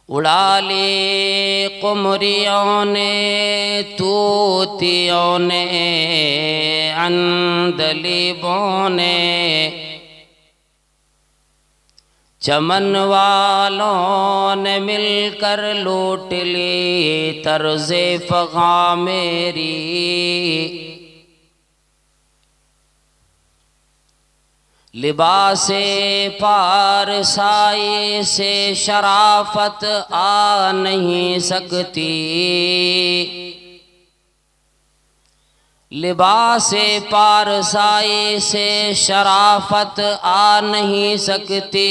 उड़ा ले कुमरियों ने तूतियों ने अंदलीबों ने, चमन वालों ने मिलकर लूट ली तर्ज़े फ़ग़ा मेरी। लिबासे पारसाई से शराफत आ नहीं सकती, लिबासे पारसाई से शराफत आ नहीं सकती।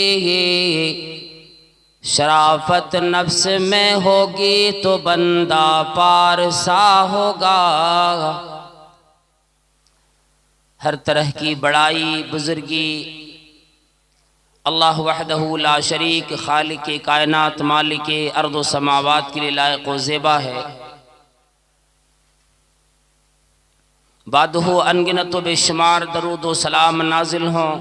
शराफत नफ्स में होगी तो बंदा पारसा होगा। हर तरह की बड़ाई बुजुर्गी अल्लाह वहदहू ला शरीक खालिक कायनात मालिक अर्द व समावात के लिए लायक व ज़ेबा है। बादहू अनगिनत व बेशुमार दरूद व सलाम नाजिल हों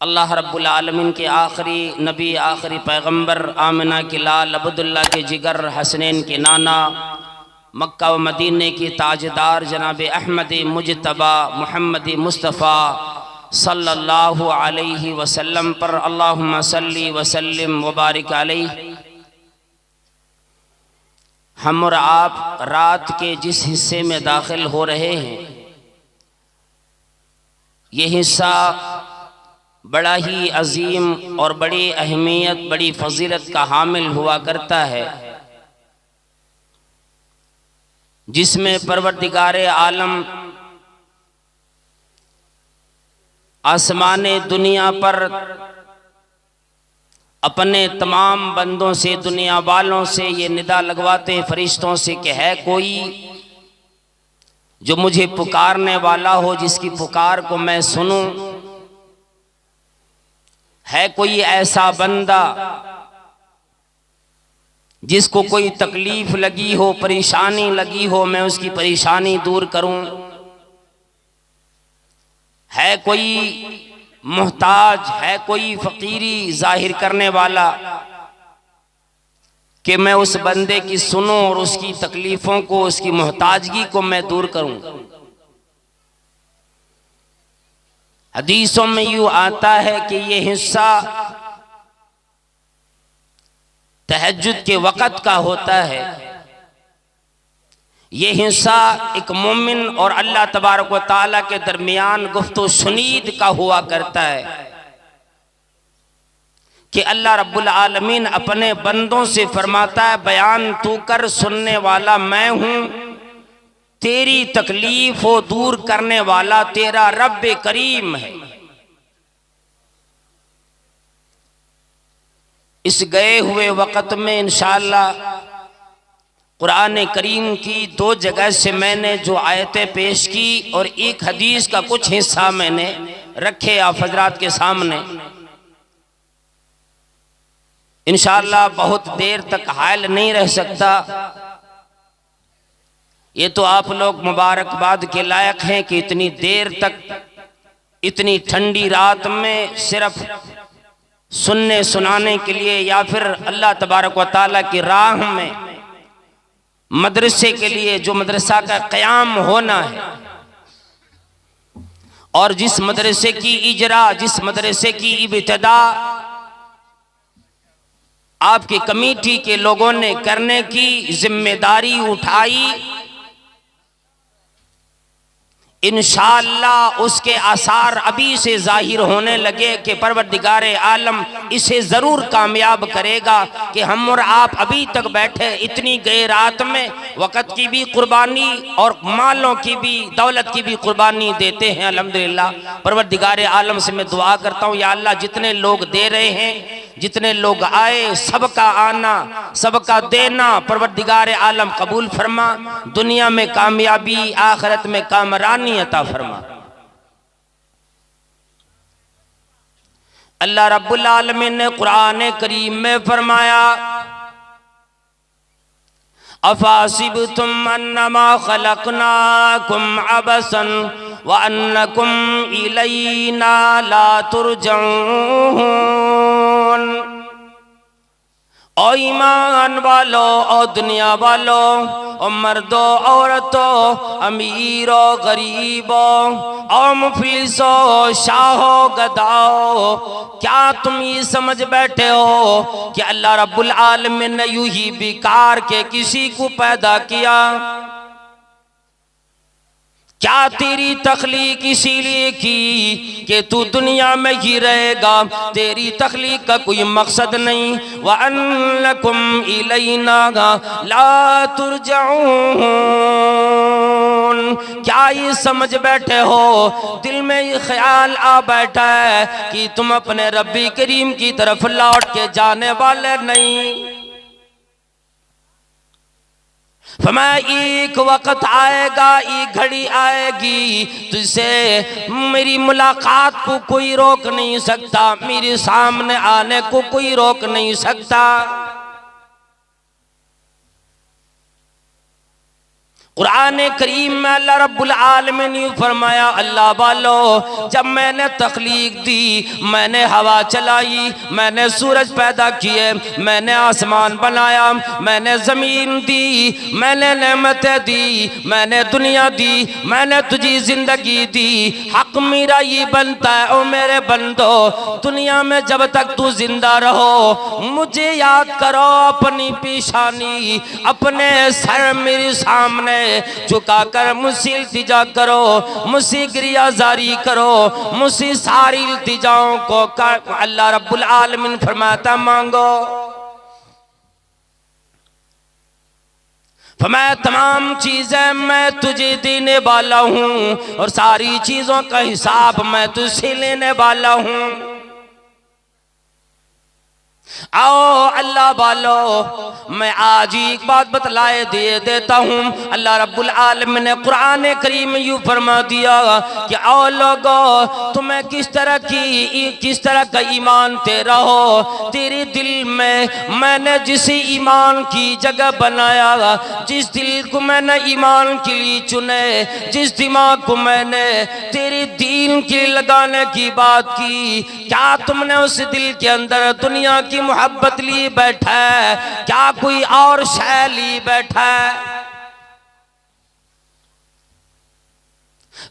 अल्लाह रब्बुल आलमीन के आखिरी नबी आखिरी पैगंबर आमिना के लाल अब्दुल्ला के जिगर हसनैन के नाना मक्का व मदीने की ताजदार जनाब अहमद मुजतबा मुहम्मद मुस्तफ़ा सल्लल्लाहु अलैहि वसल्लम पर अल्लाहुम्मा सल्ली वसल्लिम वबारिक अलैहि। हम और आप रात के जिस हिस्से में दाखिल हो रहे हैं, ये हिस्सा बड़ा ही अजीम और बड़ी अहमियत बड़ी फजीलत का हामिल हुआ करता है, जिसमें परवरदिगारे आलम आसमाने दुनिया पर अपने तमाम बंदों से दुनिया वालों से ये निदा लगवाते फरिश्तों से कि है कोई जो मुझे पुकारने वाला हो, जिसकी पुकार को मैं सुनूं। है कोई ऐसा बंदा जिसको कोई तकलीफ लगी हो, परेशानी लगी हो, मैं उसकी परेशानी दूर करूं। है कोई मोहताज, है कोई फकीरी जाहिर करने वाला कि मैं उस बंदे की सुनूं और उसकी तकलीफों को, उसकी मोहताजगी को मैं दूर करूं। हदीसों में यूं आता है कि ये हिस्सा तहज्जुद के वक़्त का होता है। ये हिस्सा एक मोमिन और अल्लाह तबारक व तआला के दरमियान गुफ्तु शुनीद का हुआ करता है कि अल्लाह रब्बुल आलमीन अपने बंदों से फरमाता है, बयान तू कर, सुनने वाला मैं हूं, तेरी तकलीफ हो दूर करने वाला तेरा रब करीम है। इस गए हुए वक़्त में इंशाअल्लाह कुरान करीम की 2 जगह से मैंने जो आयतें पेश की और एक हदीस का कुछ हिस्सा मैंने रखे आप हजरात के सामने। इंशाअल्लाह बहुत देर तक हायल नहीं रह सकता। ये तो आप लोग मुबारकबाद के लायक हैं कि इतनी देर तक इतनी ठंडी रात में सिर्फ सुनने सुनाने के लिए या फिर अल्लाह तबारक व तआला की राह में मदरसे के लिए, जो मदरसा का क़याम होना है और जिस मदरसे की इजरा, जिस मदरसे की इब्तिदा आपकी कमेटी के लोगों ने करने की जिम्मेदारी उठाई, इंशाअल्लाह उसके आसार अभी से जाहिर होने लगे कि परवरदिगारे आलम इसे ज़रूर कामयाब करेगा कि हम और आप अभी तक बैठे इतनी गए रात में वक़्त की भी कुर्बानी और मालों की भी, दौलत की भी कुर्बानी देते हैं। अल्हम्दुलिल्लाह परवरदिगारे आलम से मैं दुआ करता हूँ, या अल्लाह जितने लोग दे रहे हैं, जितने लोग आए, सबका आना सबका देना परवरदिगारे आलम कबूल फरमा। दुनिया में कामयाबी, आखिरत में कामरानी अता फरमा। अल्लाह रब्बुल आलमीन ने कुरान करीम में फरमाया, अफासिबतुम अन्नमा खलकनाकुम अबसन व अन्नकुम इलैना ला तुरजऊन। ओ ईमान वालों, ओ दुनिया वालों, ओ मर्दों औरतों, अमीरों गरीबों, ओ मुफलिसों शाहों गदाओं, क्या तुम ये समझ बैठे हो कि अल्लाह रब्बुल आलमीन ने यूं ही बेकार के किसी को पैदा किया? क्या तेरी तख्लीक इसीलिए की कि तू दुनिया में ही रहेगा? तेरी तख्लीक का कोई मकसद नहीं। व अन्नकुम इलैना ला तुरजऊन। क्या ये समझ बैठे हो, दिल में ये ख्याल आ बैठा है कि तुम अपने रब्बी करीम की तरफ लौट के जाने वाले नहीं? फरमाया एक वक्त आएगा, एक घड़ी आएगी, तुझसे मेरी मुलाकात को कोई रोक नहीं सकता, मेरे सामने आने को कोई रोक नहीं सकता। कुरान करीम में अल्लाह रब्बुल आलमीन ने फरमाया, अल्लाह वालों, जब मैंने तख्लीक दी, मैंने हवा चलाई, मैंने सूरज पैदा किए, मैंने आसमान बनाया, मैंने ज़मीन दी, मैंने नेमतें दी, मैंने दुनिया दी, मैंने तुझे ज़िंदगी दी। हक मेरा ये बनता है, ओ मेरे बंदो, दुनिया में जब तक तू जिंदा रहो, मुझे याद करो, अपनी पेशानी, अपने सर मेरे सामने झुकाकर मुझसे इल्तिजा करो, मुझसे गिरिया जारी करो, मुझसे सारी इल्तिजाओं को अल्लाह रब्बुल आलमीन फरमाता मांगो। फरमाया तमाम चीजें मैं तुझे देने वाला हूं और सारी चीजों का हिसाब मैं तुझसे लेने वाला हूं। आओ अल्लाह वालों, मैं आज ही एक बात बतलाए दे देता हूँ। अल्लाह रब्बुल आलमीन ने कुरान करीम में यूँ फरमा दिया कि आओ लोगों, तुम्हें किस तरह का ईमान तेरा हो, तेरे दिल में मैंने जिस ईमान की जगह बनाया, जिस दिल को मैंने ईमान के लिए चुने, जिस दिमाग को मैंने तेरे दीन के लगाने की बात की, क्या तुमने उस दिल के अंदर दुनिया की मोहब्बत ली बैठा है? क्या कोई और शय ली बैठा है?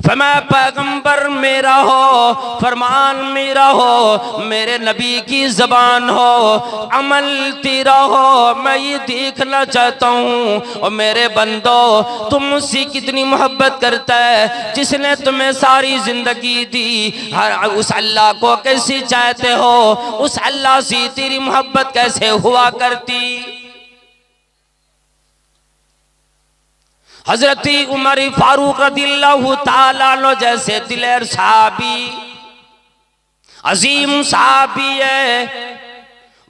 फरमाया पैगंबर मेरा हो, फरमान मेरा हो, मेरे नबी की जबान हो, अमल तेरा हो, मैं ये देखना चाहता हूँ। और मेरे बंदो, तुम मुझसे कितनी मोहब्बत करता है, जिसने तुम्हें सारी जिंदगी दी, हर उस अल्लाह को कैसे चाहते हो? उस अल्लाह से तेरी मोहब्बत कैसे हुआ करती? हजरत उमर फारूक रदियल्लाहु ताला अन्हु जैसे दिलेर साहबी, अजीम साहबी है,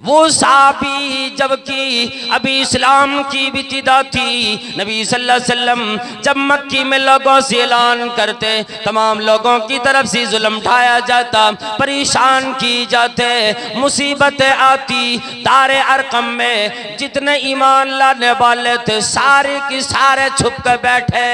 वो साहबी जबकि अभी इस्लाम की इब्तिदा थी, नबी सल्लल्लाहु अलैहि वसल्लम जब मक्की में लोगों से ऐलान करते, तमाम लोगों की तरफ से जुल्म उठाया जाता, परेशान की जाते, मुसीबतें आती, दारे अरकम में जितने ईमान लाने वाले थे सारे के सारे छुप कर बैठे।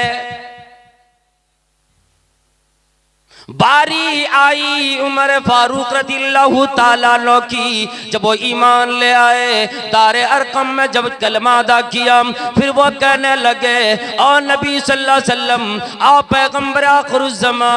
बारी आई उमर फारूक रदियल्लाहु ताला अन्हु की, जब वो ईमान ले आए, दारे अरकम में जब कलमा अदा किया, फिर वो कहने लगे, ओ नबी सल्लल्लाहु अलैहि वसल्लम, ओ पैगंबर आखिरुज़्ज़मा,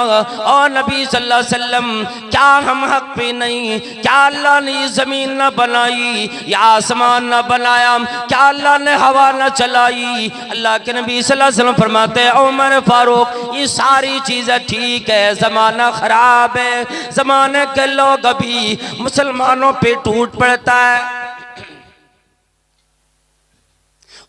ओ नबी सल्लल्लाहु अलैहि वसल्लम, क्या हम हक पे नहीं? क्या अल्लाह ने ज़मीन न बनाई या आसमान न बनाया? क्या अल्लाह ने हवा न चलाई? अल्लाह के नबी सल्लल्लाहु अलैहि वसल्लम फरमाते, उमर फारूक, ये सारी चीज़ें ठीक है, जमाना खराब है, जमाने के लोग अभी मुसलमानों पे टूट पड़ता है।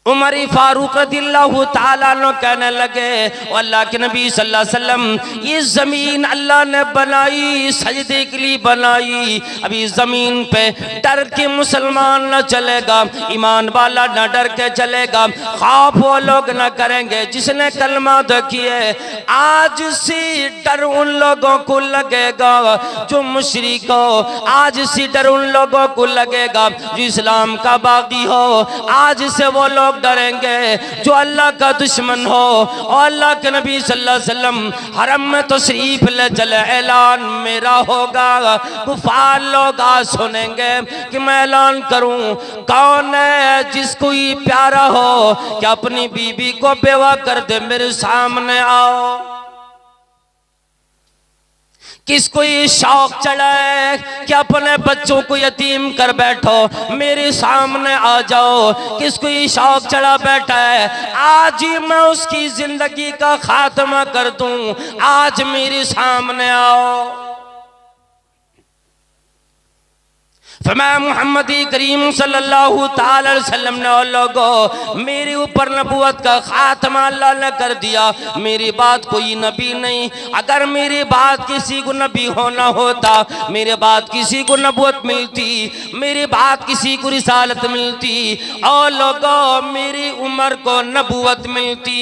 उमर फारूक रदियल्लाहु ताला अन्हु कहने लगे, अल्लाह के नबी सल्लल्लाहु अलैहि वसल्लम, ये ज़मीन अल्लाह ने बनाई, सजदे के लिए बनाई, अभी ज़मीन पे डर के मुसलमान न चलेगा, ईमान वाला न डर के चलेगा, खौफ वो लोग न करेंगे जिसने कलमा अदा किए। आज से डर उन लोगों को लगेगा जो मुशरिक हो, आज से डर उन लोगों को लगेगा जो इस्लाम का बागी हो, आज से वो लोग लोग डरेंगे जो अल्लाह का दुश्मन हो। और अल्लाह के नबी सल्लल्लाहु अलैहि वसल्लम हरम में तशरीफ ले चले, ऐलान मेरा होगा। कुफार लोग आज सुनेंगे कि मैं ऐलान करूं, कौन है जिसको ये प्यारा हो कि अपनी बीबी को बेवा कर दे, मेरे सामने आओ। किसको ये शौक चढ़ा है कि अपने बच्चों को यतीम कर बैठो, मेरे सामने आ जाओ। किसको ये शौक चढ़ा बैठा है आज ही मैं उसकी जिंदगी का खात्मा कर दूं, आज मेरे सामने आओ। फरमाया मुहम्मदी करीम सल्लल्लाहु ताला अलैहि वसल्लम ने, और लोगों मेरे ऊपर नबूवत का खात्मा अल्लाह ने कर दिया, मेरी बात कोई नबी नहीं। अगर मेरी बात किसी को नबी होना होता, मेरे बात किसी को नबूवत मिलती, मेरी बात किसी को रिसालत मिलती, और लोगों मेरी उम्र को नबूवत मिलती,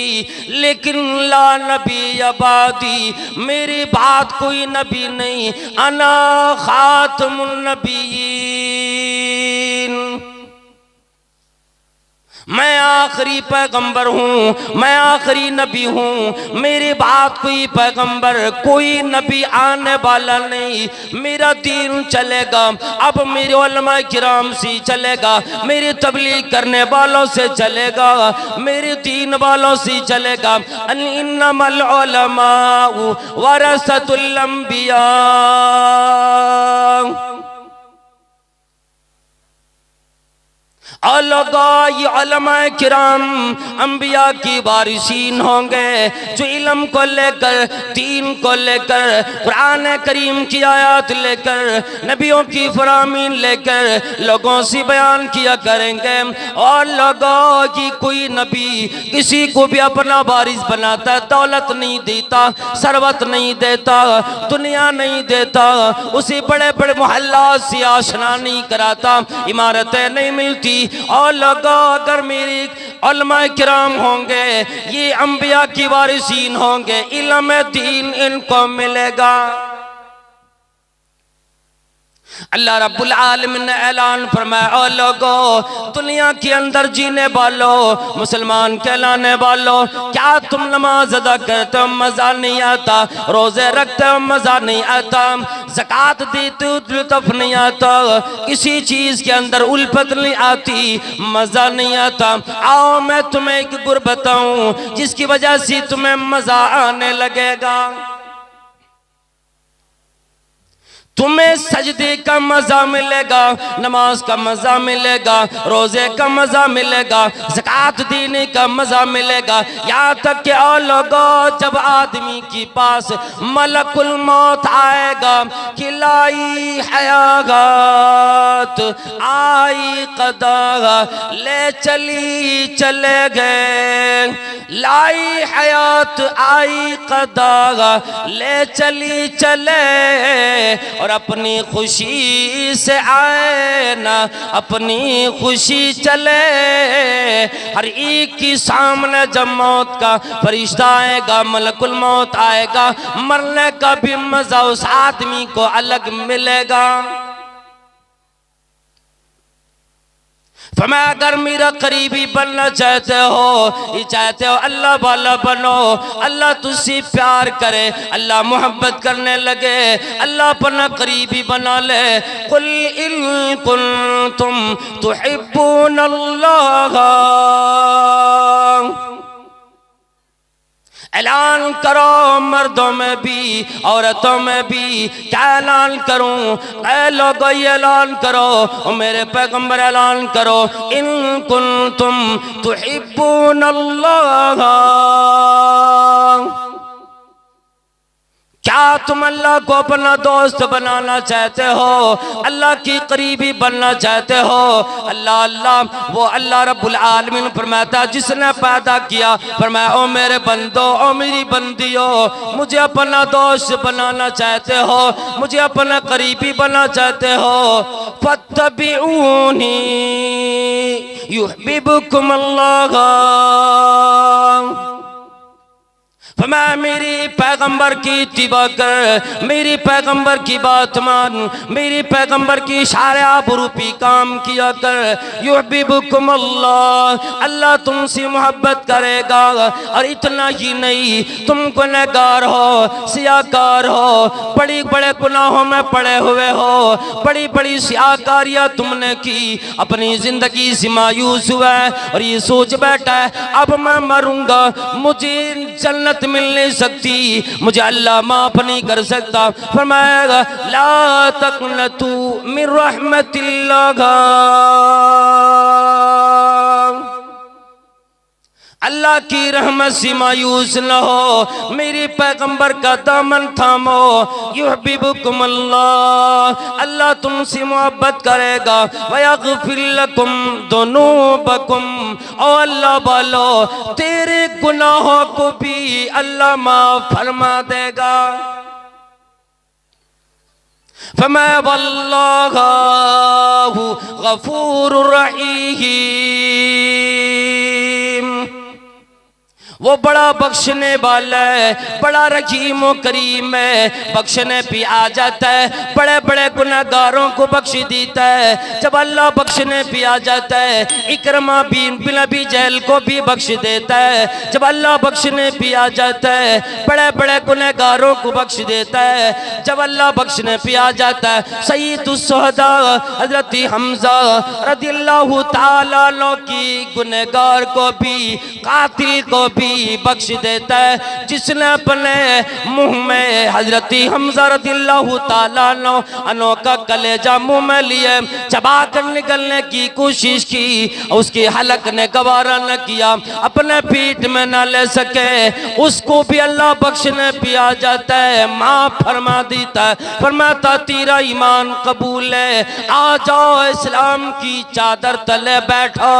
लेकिन ला नबी अबादी, मेरी बात कोई नबी नहीं। अना खातमुन नबीयीन, मैं आखिरी पैगंबर हूँ, मैं आखिरी नबी हूँ। मेरी बात कोई पैगंबर कोई नबी आने वाला नहीं। मेरा दीन चलेगा अब मेरे उलमा किराम से चलेगा, मेरी तबलीग करने वालों से चलेगा, मेरे दीन वालों से चलेगा। इन्नमल उलमाउ वरसतुल अंबिया, और लोगों ये उलमाए किराम अंबिया की वारिसीन होंगे जो इल्म को लेकर, दीन को लेकर, कुरान करीम की आयत लेकर, नबियों की फरामीन लेकर लोगों से बयान किया करेंगे। और लोगों की कोई नबी किसी को भी अपना वारिस बनाता, दौलत नहीं देता, सरवत नहीं देता, दुनिया नहीं देता, उसे बड़े बड़े मोहल्ला से आशना नहीं कराता, इमारतें नहीं मिलती। और लोगों अगर मेरी उलमा किराम होंगे, ये अंबिया की वारिसीन होंगे, इल्म दीन इनको मिलेगा। अल्लाह रब्बुल आलमीन ने ऐलान फरमाया, और लोगों दुनिया के अंदर जीने वालों, मुसलमान कहलाने वालों, क्या तुम नमाज अदा करते हो मजा नहीं आता, रोजे रखते हो मजा नहीं आता, ज़कात देते हो लुत्फ नहीं आता, किसी चीज के अंदर उल्फत नहीं आती, मजा नहीं आता। आओ मैं तुम्हें एक गुर बताऊं जिसकी वजह से तुम्हें मजा आने लगेगा। तुम्हें सजदे का मजा मिलेगा, नमाज का मजा मिलेगा, रोजे का मजा मिलेगा, ज़कात देने का मजा मिलेगा। यहाँ तक कि और लोगों जब आदमी के पास मलकुल मौत आएगा कि लाई हयात आई कदा, ले चली चले गए, लाई हयात आई कदा, ले चली चले, और अपनी खुशी से आए ना अपनी खुशी चले। हर एक के सामने जब मौत का फरिश्ता आएगा, मलकुल मौत आएगा, मरने का भी मजा उस आदमी को अलग मिलेगा। फरमाया अगर मेरा करीबी बनना चाहते हो, ये चाहते हो अल्लाह वाला बनो, अल्लाह तुझसे प्यार करे, अल्लाह मोहब्बत करने लगे, अल्लाह अपना करीबी बना ले। कुल इन कुंतुम तुहिब्बूनल्लाह, ऐलान करो मर्दों में भी औरतों में भी। क्या ऐलान करूं? ऐ लोगों ये ऐलान करो, और मेरे पैगंबर ऐलान करो, इन कुंतुम तुहिब्बूनल्लाह, क्या तुम अल्लाह को अपना दोस्त बनाना चाहते हो, अल्लाह की करीबी बनना चाहते हो? अल्लाह अल्लाह वो अल्लाह रब्बुल आलमीन फरमाता जिसने पैदा किया, फरमाया ओ मेरे बंदो, ओ मेरी बंदियों, मुझे अपना दोस्त बनाना चाहते हो, मुझे अपना करीबी बनना चाहते हो, फत्तबिऊनी युहब्बुकुमुल्लाह, फरमाया मेरी पैगंबर की इत्तिबा कर, मेरी पैगंबर की बात मान, मेरी पैगंबर की इशारे रूपी काम किया कर। युहिब्बुकुम अल्लाह, अल्लाह तुमसे मोहब्बत करेगा। और इतना ही नहीं, तुम गुनहगार हो, सियाकार हो, बड़ी बड़े गुनाहों में पड़े हुए हो, बड़ी बड़ी सियाकारियाँ तुमने की, अपनी जिंदगी से मायूस हुआ है और ये सोच बैठा है अब मैं मरूंगा, मुझे जन्नत मिल नहीं सकती, मुझे अल्लाह माफ नहीं कर सकता। फरमाएगा ला तक़नतू मिन रहमतिल्लाह, अल्लाह की रहमत से मायूस न हो, मेरे पैगंबर का दामन थामो। युहिब्बुकुम अल्लाह, अल्लाह तुमसे मोहब्बत करेगा। वयग़फ़िर लकुम दुनूबकुम, ओ अल्लाह वालो तेरे गुनाहों को भी अल्लाह माफ फरमा देगा। फमा वल्लाहु गफूरुर रहीम, वो बड़ा बख्शने वाला है, बड़ा रहीम व करीम है, बख्शने पे आ जाता है, बड़े बड़े गुनहगारों को बख्श देता है। जब अल्लाह बख्शने पे आ जाता है, इकरमा बिन अबी जहल को भी बख्श देता है। जब अल्लाह बख्शने पे आ जाता है, बड़े बड़े गुनहगारों को बख्श देता है। जब अल्लाह बख्शने पे आ जाता है, सय्यदुस शुहदा हजरत हमजा रदियल्लाहु ताला अन्हु की गुनहगार को भी, कातिल को भी बख्श देता है। जिसने अपने मुंह में हजरत हमजा रदियल्लाहु ताला अन्हु का कलेजा मुंह में लिए चबा कर निकलने की कोशिश की, उसकी हलक ने गवारा न किया, अपने पीठ में न ले सके, उसको भी अल्लाह बख्शने पे आ जाता है, माफ फरमा देता है। फरमाता तेरा ईमान कबूल है, आ जाओ इस्लाम की चादर तले बैठो।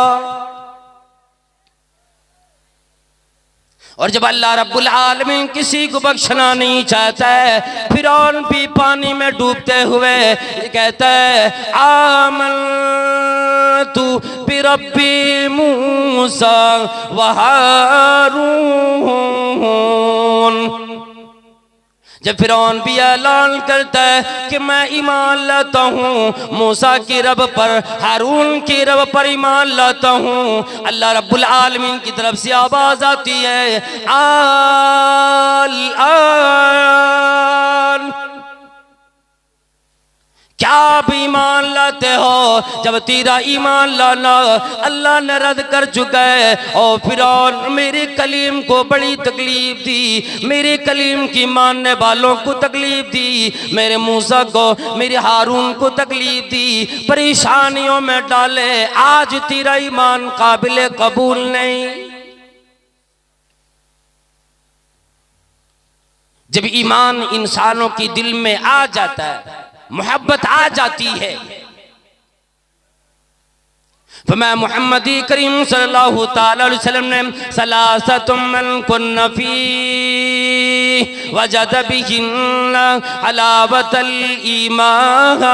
और जब अल्लाह रब्बुल आलमीन किसी को बख्शना नहीं चाहता है, फिरौन भी पानी में डूबते हुए कहता है आमनतु बिरब्बी मूसा व हारून। जब फिरौन भी ऐलान करता है कि मैं ईमान लाता हूँ मूसा की रब पर, हारून की रब पर ईमान लाता हूँ, अल्लाह रब्बुल आलमीन की तरफ से आवाज आती है आल क्या आप ईमान लाते हो? जब तेरा ईमान लाना अल्लाह ने रद्द कर चुका है। और फिरौन मेरे कलीम को बड़ी तकलीफ दी, मेरे कलीम की मानने वालों को तकलीफ दी, मेरे मूसा को, मेरे हारून को तकलीफ दी, परेशानियों में डाले, आज तेरा ईमान काबिल कबूल नहीं। जब ईमान इंसानों की दिल में आ जाता है, मोहब्बत आ जाती है, फरमा मुहम्मदी करीम सल्लल्लाहु ताला अलैहि वसल्लम ने सलासतुम मन कुन्न फी वजद बिहिन्ना हलावतल ईमान।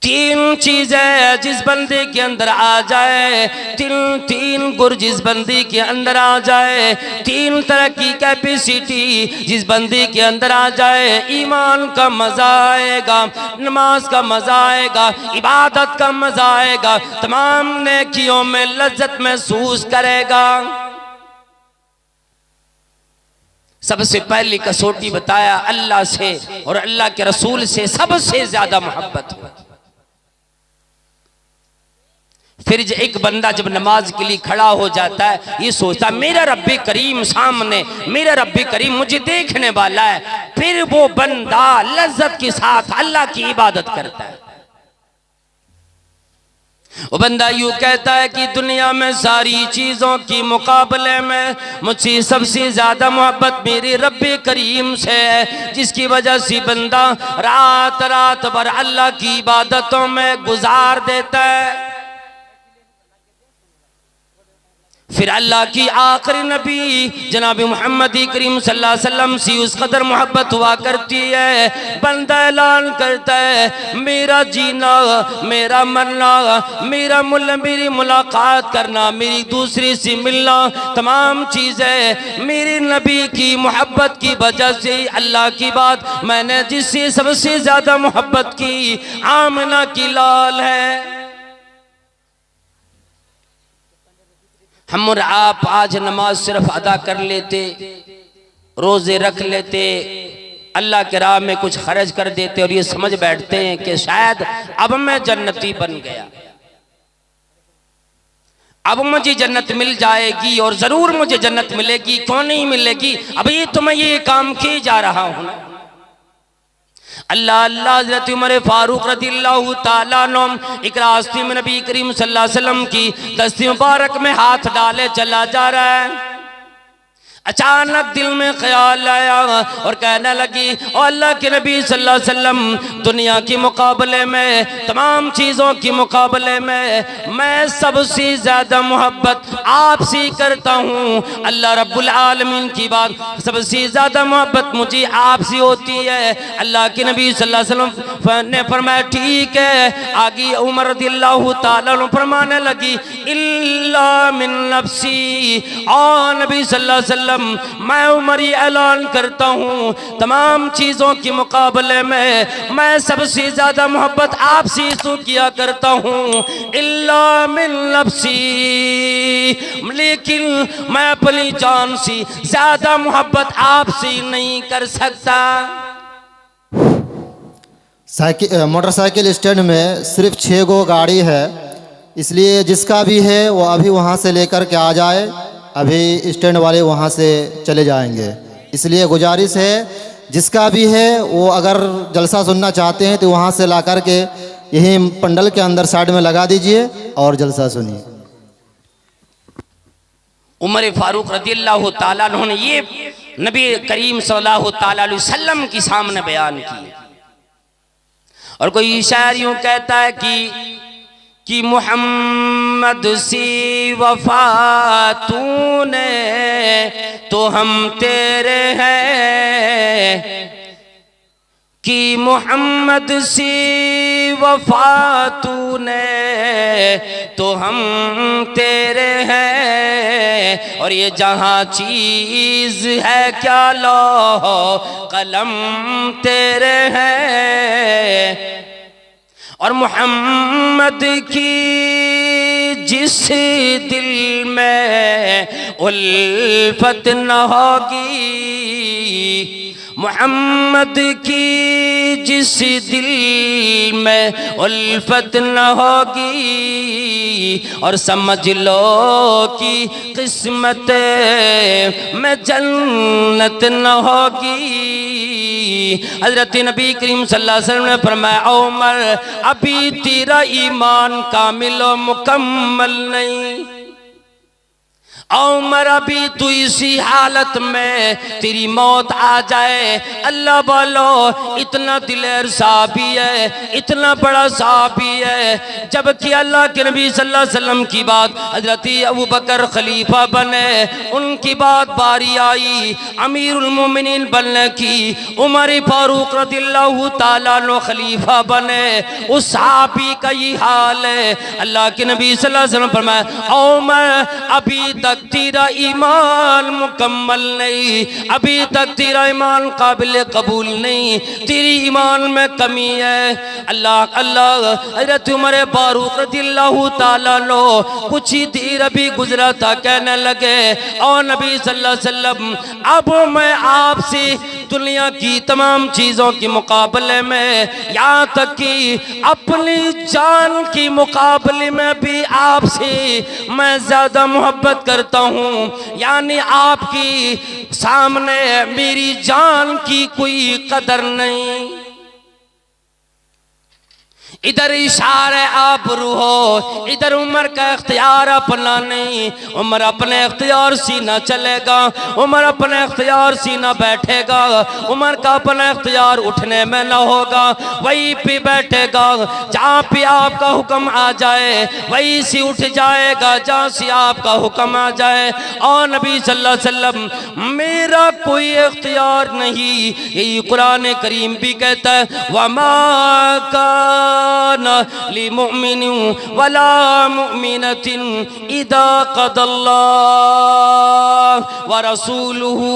तीन चीजें जिस बंदे के अंदर आ जाए, तीन गुर जिस बंदे के अंदर आ जाए, तीन तरह की कैपेसिटी जिस बंदे के अंदर आ जाए, ईमान का मजा आएगा, नमाज का मजा आएगा, इबादत का मजा आएगा, तमाम नेकियों में लज्जत महसूस करेगा। सबसे पहली कसौटी बताया अल्लाह से और अल्लाह के रसूल से सबसे ज्यादा मोहब्बत हो। फिर एक बंदा जब नमाज के लिए खड़ा हो जाता है, ये सोचता मेरा रब्बे करीम सामने, मेरा रब्बे करीम मुझे देखने वाला है, फिर वो बंदा लज्जत के साथ अल्लाह की इबादत करता है। वो बंदा यूं कहता है कि दुनिया में सारी चीजों की मुकाबले में मुझसे सबसे ज्यादा मोहब्बत मेरे रब्बे करीम से है, जिसकी वजह से बंदा रात रात भर अल्लाह की इबादतों में गुजार देता है। फिर अल्लाह की आखिरी नबी जनाब मोहम्मद करीम सल्लल्लाहु अलैहि वसल्लम से उस कदर मोहब्बत हुआ करती है, बंदा ऐलान करता है मेरा जीना, मेरा मरना, मेरी मुलाकात करना, मेरी दूसरी से मिलना, तमाम चीज़ें मेरे नबी की मोहब्बत की वजह से। अल्लाह की बात, मैंने जिससे सबसे ज़्यादा मोहब्बत की आमना की लाल है। हम और आप आज नमाज सिर्फ अदा कर लेते, रोज़े रख लेते, अल्लाह के राह में कुछ खर्च कर देते और ये समझ बैठते हैं कि शायद अब मैं जन्नती बन गया, अब मुझे जन्नत मिल जाएगी और ज़रूर मुझे जन्नत मिलेगी, क्यों नहीं मिलेगी, अभी तो मैं ये काम किए जा रहा हूँ ना। अल्लाह अल्लाह हज़रत उमर फारूक रज़ियल्लाहु ताला अन्हु एक रास्ते में नबी करीम सल्लल्लाहु अलैहि वसल्लम की दस्ती मुबारक में हाथ डाले चला जा रहा है। अचानक दिल में ख्याल आया और कहने लगी, ओ अल्लाह के नबी सल्लल्लाहु अलैहि वसल्लम, दुनिया के मुकाबले में, तमाम चीज़ों के मुकाबले में मैं सबसे ज़्यादा मोहब्बत आपसे करता हूँ। अल्लाह रब्बुल आलमीन की बात, सबसे ज़्यादा मोहब्बत मुझे आपसे होती है। अल्लाह के नबी सल्लल्लाहु अलैहि वसल्लम ने फरमाया ठीक है। आगे उमर रज़ियल्लाहु ताला अन्हु फरमाने लगी, इल्ला मिन नफ्सी, और नबी सल्लल्लाहु अलैहि वसल्लम मैं उमर ये ऐलान करता हूँ तमाम चीज़ों के मुकाबले में मैं सबसे ज़्यादा मोहब्बत आपसे तो किया करता हूँ, इल्ला मिन नफ्सी, लेकिन मैं अपनी जान से ज़्यादा मोहब्बत आपसे नहीं कर सकता। मोटरसाइकिल स्टैंड में सिर्फ 6 गो गाड़ी है, इसलिए जिसका भी है वो अभी वहाँ से लेकर के आ जाए, अभी स्टैंड वाले वहाँ से चले जाएंगे। इसलिए गुजारिश है जिसका भी है वो अगर जलसा सुनना चाहते हैं तो वहाँ से ला कर के यही पंडल के अंदर साइड में लगा दीजिए और जलसा सुनिए। उमर फारूक रज़ियल्लाहु ताला अन्हु ने ये नबी करीम सल्लल्लाहु ताला अलैहि वसल्लम के सामने बयान की। और कोई शायर यूँ कहता है कि मोहम्मद सी वफा तूने तो हम तेरे हैं, कि मोहम्मद सी वफा तूने तो हम तेरे हैं, और ये जहाँ चीज़ है क्या लौह कलम तेरे हैं। और मोहम्मद की जिस दिल में उल्फत न होगी, मोहम्मद की जिस दिल में उल्फत न होगी, और समझ लो कि किस्मत में जन्नत न होगी। हज़रत नबी करीम सल्लल्लाहु अलैहि वसल्लम ने फरमाया, उमर अभी तेरा ईमान कामिल और मुकम्मल नहीं, उमर अभी तू इसी हालत में तेरी मौत आ जाए। अल्लाह बोलो इतना दिलेर साहबी है, इतना बड़ा साहबी है, जबकि अल्लाह के नबी सल्लल्लाहु अलैहि वसल्लम की बात हज़रत अबू बकर खलीफा बने, उनकी बात बारी आई अमीरुल मोमिनीन बनने की, उमर फारूक रज़ियल्लाहु ताला अन्हु खलीफा बने, उस साहबी का ये हाल है। अल्लाह के नबी सल्लल्लाहु अलैहि वसल्लम फरमाया, उमर अभी तक तेरा ईमान मुकम्मल नहीं, अभी तक तेरा ईमान काबिल कबूल नहीं, तेरी ईमान में कमी है। अल्लाह अल्लाह हज़रत उमर फारूक रज़ियल्लाहु ताला अन्हु कुछ ही देर अभी गुजरा था, कहने लगे और नबी सल्लल्लाहु अलैहि वसल्लम अब मैं आपसे दुनिया की तमाम चीज़ों के मुकाबले में, यहाँ तक कि अपनी जान के मुकाबले में भी आपसे मैं ज़्यादा मोहब्बत करता हूँ, यानी आपकी सामने मेरी जान की कोई कदर नहीं। इधर इशारे आबरू हो, इधर उमर का इख्तियार अपना नहीं। उमर अपने इख्तियार सीना चलेगा, उमर अपने इख्तियार सीना बैठेगा, उमर का अपना इख्तियार उठने में न होगा, वही पे बैठेगा। जहाँ पे आपका हुक्म आ जाए वही से उठ जाएगा, जहाँ से आपका हुक्म आ जाए। और नबी सल्लल्लाहु अलैहि वसल्लम मेरा कोई इख्तियार नहीं, यही कुरान करीम भी कहता है, वमा लिमुमिन वला मुमिनतिन इदा क़दल्लाहु व रसूलुहु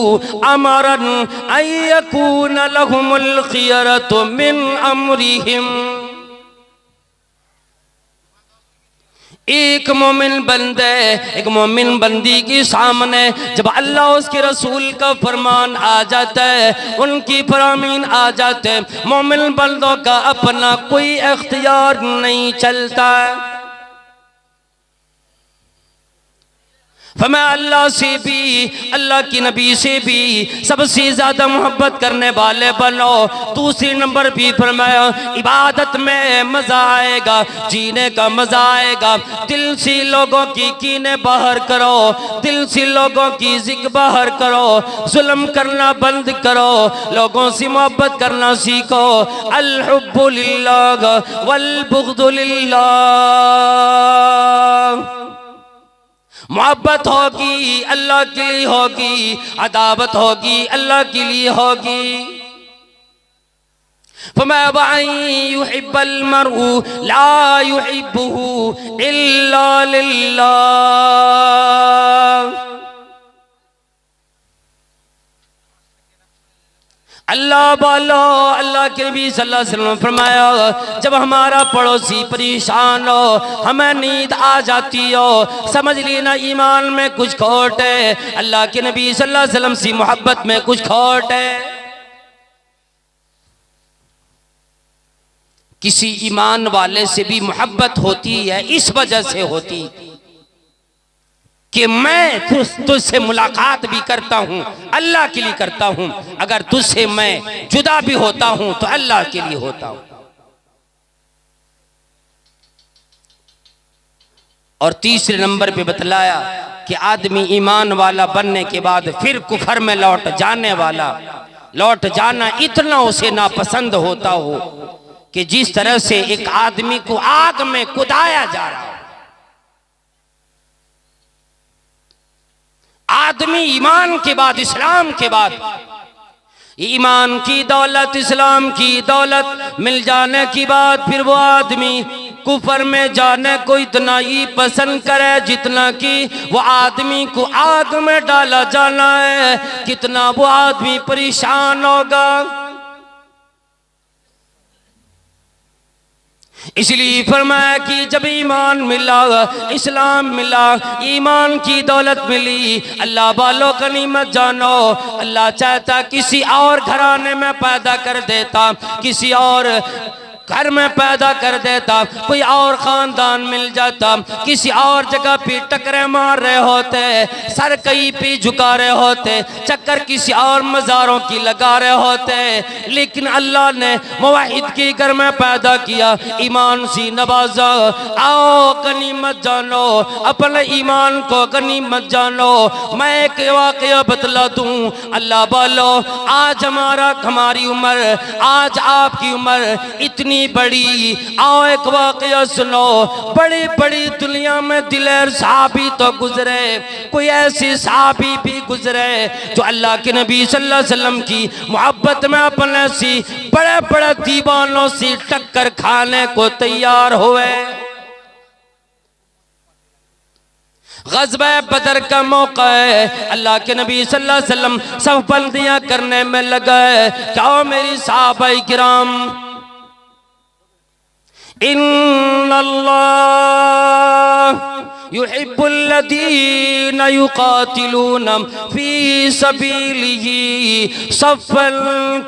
अमरन अन यकून लहुमुल खियरतु मिन अमरिहिम। एक मोमिन बंदे, एक मोमिन बंदी के सामने जब अल्लाह उसके रसूल का फरमान आ जाता है, उनकी फरामीन आ जाते हैं, मोमिन बंदों का अपना कोई इख्तियार नहीं चलता। फरमा अल्लाह से भी, अल्लाह की नबी से भी सबसे ज़्यादा मोहब्बत करने वाले बनो। दूसरी नंबर भी फरमाया इबादत में मज़ा आएगा, जीने का मज़ा आएगा। दिल से लोगों की कीने बाहर करो, दिल से लोगों की जिक बाहर करो, जुल्म करना बंद करो, लोगों से मोहब्बत करना सीखो। अल हुब्बु लिल्लाह वल बुग़्दु लिल्लाह। मोहब्बत होगी अल्लाह के लिए होगी, अदावत होगी अल्लाह के लिए होगी। फमा युहिब्बुल मरउ ला युहिब्बुहु इल्ला लिल्लाह। अल्लाह वालो, अल्लाह के नबी सल्लल्लाहु अलैहि वसल्लम फरमाया, जब हमारा पड़ोसी परेशान हो, हमें नींद आ जाती हो, समझ लेना ईमान में कुछ खोट है, अल्लाह के नबी सल्लल्लाहु अलैहि वसल्लम से मोहब्बत में कुछ खोट है। किसी ईमान वाले से भी मोहब्बत होती है, इस वजह से होती कि मैं तुझसे मुलाकात भी करता हूँ, अल्लाह के लिए करता हूँ। अगर तुझसे मैं जुदा भी होता हूँ तो अल्लाह के लिए होता हूँ। और तीसरे नंबर पे बतलाया कि आदमी ईमान वाला बनने के बाद फिर कुफर में लौट जाने वाला, लौट जाना इतना उसे नापसंद होता हो कि जिस तरह से एक आदमी को आग में कुदाया जा रहा हो। आदमी ईमान के बाद, इस्लाम के बाद, ईमान की दौलत, इस्लाम की दौलत मिल जाने की बाद फिर वो आदमी कुफर में जाने को इतना ही पसंद करे जितना कि वो आदमी को आग में डाला जाना है, कितना वो आदमी परेशान होगा। इसलिए फरमाया कि जब ईमान मिला, इस्लाम मिला, ईमान की दौलत मिली, अल्लाह वालों का निमत जानो, अल्लाह चाहता किसी और घराने में पैदा कर देता, किसी और घर में पैदा कर देता, कोई और खानदान मिल जाता, किसी और जगह पे टकरे मार रहे होते, सर कहीं पे झुका रहे होते, चक्कर किसी और मज़ारों की लगा रहे होते, लेकिन अल्लाह ने मुवाहिद के घर में पैदा किया, ईमान से नवाजा। आओ गनीमत जानो, अपने ईमान को गनीमत जानो। मैं एक वाक़या बतला दूँ अल्लाह वालों, आज हमारी उम्र, आज आपकी उम्र इतनी बड़ी। आओ एक वाक़या सुनो, बड़ी बड़ी दुनिया में दिलेर साहबी तो गुजरे, कोई ऐसी साहबी भी गुजरे जो अल्लाह के नबी सल्लल्लाहु अलैहि वसल्लम की मोहब्बत में अपने सी बड़े बड़े दीवानों से टक्कर खाने को तैयार हुए। ग़ज़वा बदर का मौका है, अल्लाह के नबी सल्लल्लाहु अलैहि वसल्लम सब बंदियां करने में लगे। क्या मेरी साहबाए किराम, इन्नल्लाह युहिब्बुल्लज़ीना युक़ातिलूना फ़ी सबीलिही सफ़्फ़न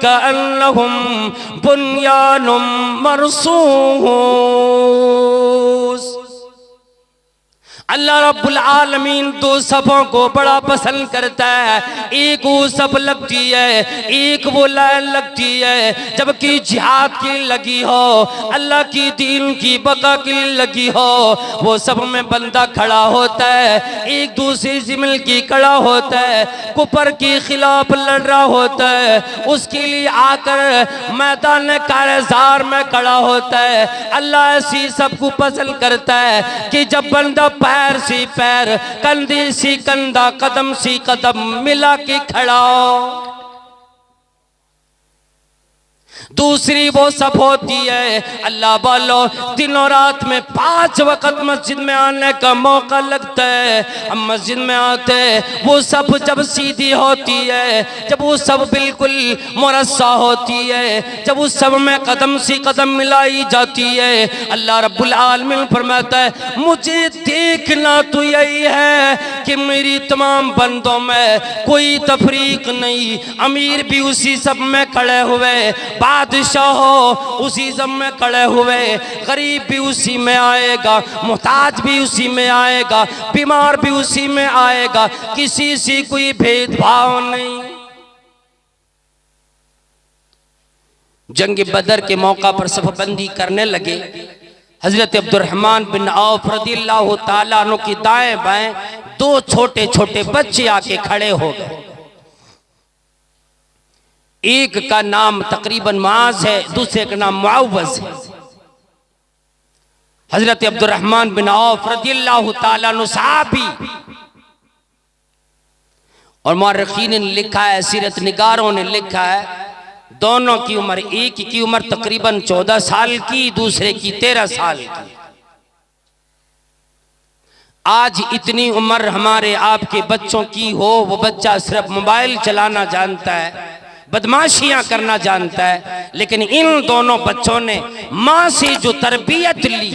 कअन्नहुम बुन्यानुम मरसूस। अल्लाह रब्बुल आलमीन दो सफ़ों को बड़ा पसंद करता है। एक वो सफ़ लगती है, एक वो लाइन लगती है जबकि जिहाद की लगी हो, अल्लाह की दीन की बका की लगी हो, वो सब में बंदा खड़ा होता है, एक दूसरे से मिल के खड़ा होता है, कुफर के खिलाफ लड़ रहा होता है, उसके लिए आकर मैदान कारज़ार में खड़ा होता है। अल्लाह ऐसी सबको पसंद करता है कि जब बंदा पैर से पैर, कंधे से कंधा, कदम से कदम मिला के खड़ा हो। दूसरी वो सब होती है अल्लाह वालो दिनों रात में 5 वक्त मस्जिद में आने का मौका लगता है, हम मस्जिद में आते हैं, वो सब जब सीधी होती है, जब वो सब बिल्कुल मुरस्सा होती है, जब उस सब में कदम से कदम मिलाई जाती है, अल्लाह रब्बुल आलमीन फरमाता है मुझे देखना तो यही है कि मेरी तमाम बंदों में कोई तफरीक नहीं, अमीर भी उसी सब में खड़े हुए, बादशाह हो उसी सब में खड़े हुए, गरीब भी उसी में आएगा, मुहताज भी उसी में आएगा, बीमार भी उसी में आएगा, किसी से कोई भेदभाव नहीं। जंग बदर के मौका पर सफबंदी करने लगे। हजरत अब्दुर्रहमान बिन औफ रज़ियल्लाहु ताला अन्हु की दाएं बाएं 2 छोटे छोटे बच्चे आके खड़े हो गए। एक का नाम तकरीबन मुआज है, दूसरे का नाम मुअव्वज़ है। हजरत अब्दुर्रहमान बिन औफ रज़ियल्लाहु ताला अन्हु सहाबी, और मुअर्रिखीन ने लिखा है, सीरत निगारों ने लिखा है, दोनों की उम्र, एक की उम्र तकरीबन 14 साल की, दूसरे की 13 साल की। आज इतनी उम्र हमारे आपके बच्चों की हो, वो बच्चा सिर्फ मोबाइल चलाना जानता है, बदमाशियां करना जानता है, लेकिन इन दोनों बच्चों ने मां से जो तरबियत ली,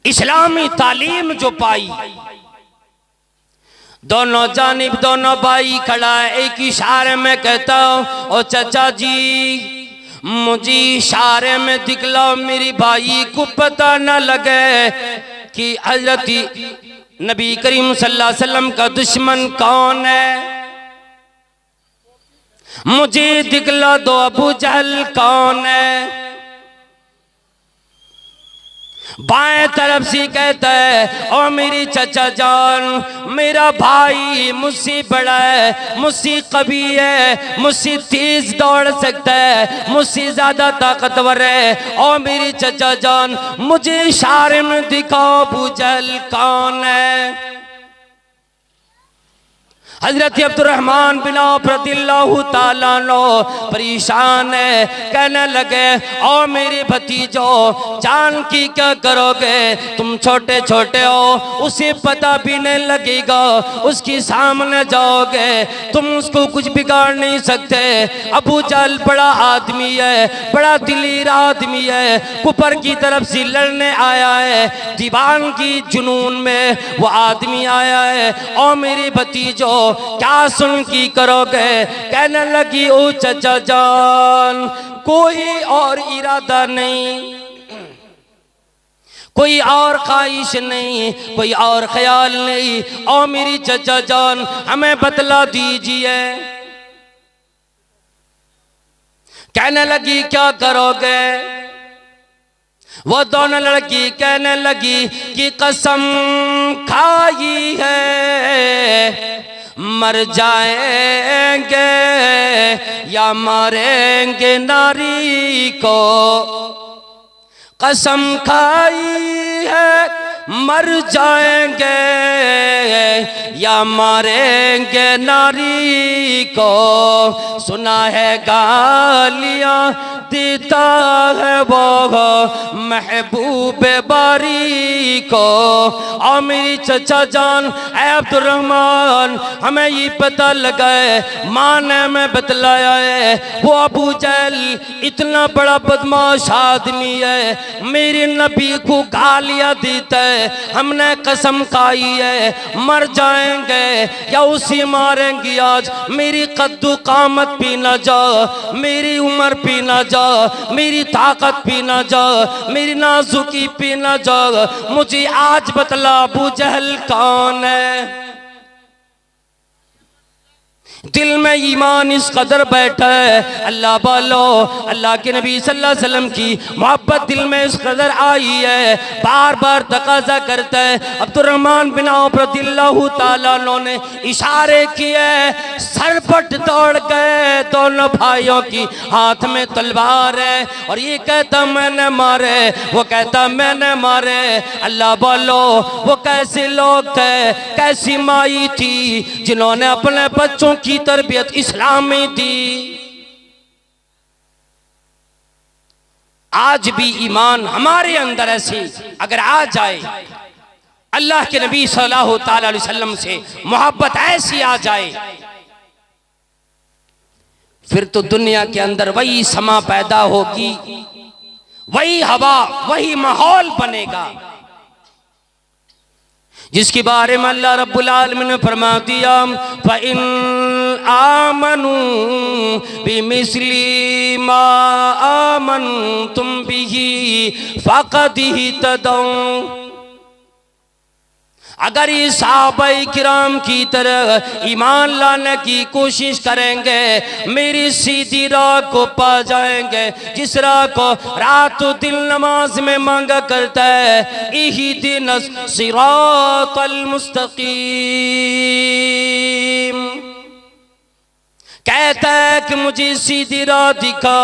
इस्लामी तालीम जो पाई, दोनों जानिब दोनों भाई खड़ा है, एक इशारे में कहता हूं ओ चाचा जी मुझे इशारे में दिखलाओ, मेरी भाई को पता न लगे कि हजरत नबी करीम सल्लल्लाहु अलैहि वसल्लम का दुश्मन कौन है। मुझे दिखला दो अबू जहल कौन है। बाएं तरफ से कहता है ओ मेरी चचा जान, मेरा भाई मुझसे बड़ा है, मुझसे कवी है, मुझसे तेज दौड़ सकता है, मुझसे ज्यादा ताकतवर है। ओ मेरी चचा जान मुझे इशारे में दिखाओ अबू जहल कौन है। हजरत अब्दुर्रहमान बिन औफ रज़ियल्लाहु ताला अन्हु परेशान है, कहने लगे ओ मेरे भतीजो जान की क्या करोगे, तुम छोटे छोटे हो, उसे पता भी नहीं लगेगा, उसके सामने जाओगे तुम उसको कुछ बिगाड़ नहीं सकते। अबू जहल बड़ा आदमी है, बड़ा दिलीर आदमी है, कुफर की तरफ से लड़ने आया है, दीवान की जुनून में वो आदमी आया है। ओ मेरे भतीजो क्या सुन की करोगे। कहने लगी ओ चचा जान कोई और इरादा नहीं, कोई और ख्वाहिश नहीं, कोई और ख्याल नहीं। ओ मेरी चचा जान हमें बतला दीजिए। कहने लगी क्या करोगे। वो दोनों लड़की कहने लगी कि कसम खाई है मर जाएंगे या मारेंगे नारी को, कसम खाई है मर जाएंगे या मारेंगे नारी को। सुना है गालियां देता है वो महबूब बारी को। और मेरी चचा जान ऐ अब्दुर्रहमान हमें ये पता लगा है, माँ ने हमें बतलाया है वो अबू जहल इतना बड़ा बदमाश आदमी है, मेरे नबी को गालियां देता है, हमने कसम खाई है मर जाएंगे या उसी मारेंगी आज। मेरी कद्दू कामत भी न जा, मेरी उम्र भी न जा, मेरी ताकत भी न जा, मेरी नाजुकी भी न जा। मुझे आज बतला अबू जहल कौन है। दिल में ईमान इस कदर बैठा है, अल्लाह वालो अल्लाह के नबी सल्लल्लाहु अलैहि वसल्लम की मोहब्बत दिल में इस कदर आई है, बार बार तकाजा करता है। अब्दुर्रहमान बिन औफ रज़ियल्लाहु ताला अन्हु ने इशारे किए, सरपट दौड़ गए। दोनों भाइयों की हाथ में तलवार है और ये कहता मैंने मारे, वो कहता मैंने मारे। अल्लाह वालो वो कैसे लोग थे, कैसी माई थी जिन्होंने अपने बच्चों की तरबियत इस्लाम में दी। आज भी ईमान हमारे अंदर ऐसे अगर आ जाए, अल्लाह के नबी सल्लल्लाहु ताला अलैहि वसल्लम से मोहब्बत ऐसी आ जाए, फिर तो दुनिया के अंदर वही समा पैदा होगी, वही हवा, वही माहौल बनेगा जिसके बारे में अल्लाह रब्बुल आलमीन ने फरमा दिया, फ़इन आमनू बिमिस्ली मा आमनतुम बिही फ़क़द इह्तदौ। अगर ये सहाबाए किराम की तरह ईमान लाने की कोशिश करेंगे, मेरी सीधी राह को पा जाएंगे, जिस राह को रात दिन नमाज में मांगा करता है, इहदिनस सिरातल मुस्तकीम। कहता है कि मुझे सीधी राह दिखा,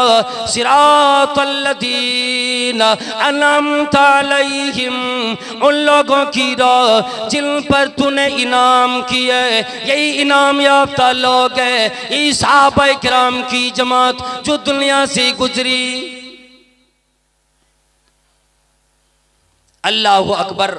सिरातल लदीना अनअमता अलैहिम, उन लोगों की राह जिन पर तूने इनाम किए। यही इनाम याफ्ता लोग हैं, ये सहाबाए किराम की जमात जो दुनिया से गुजरी। अल्लाहु अकबर।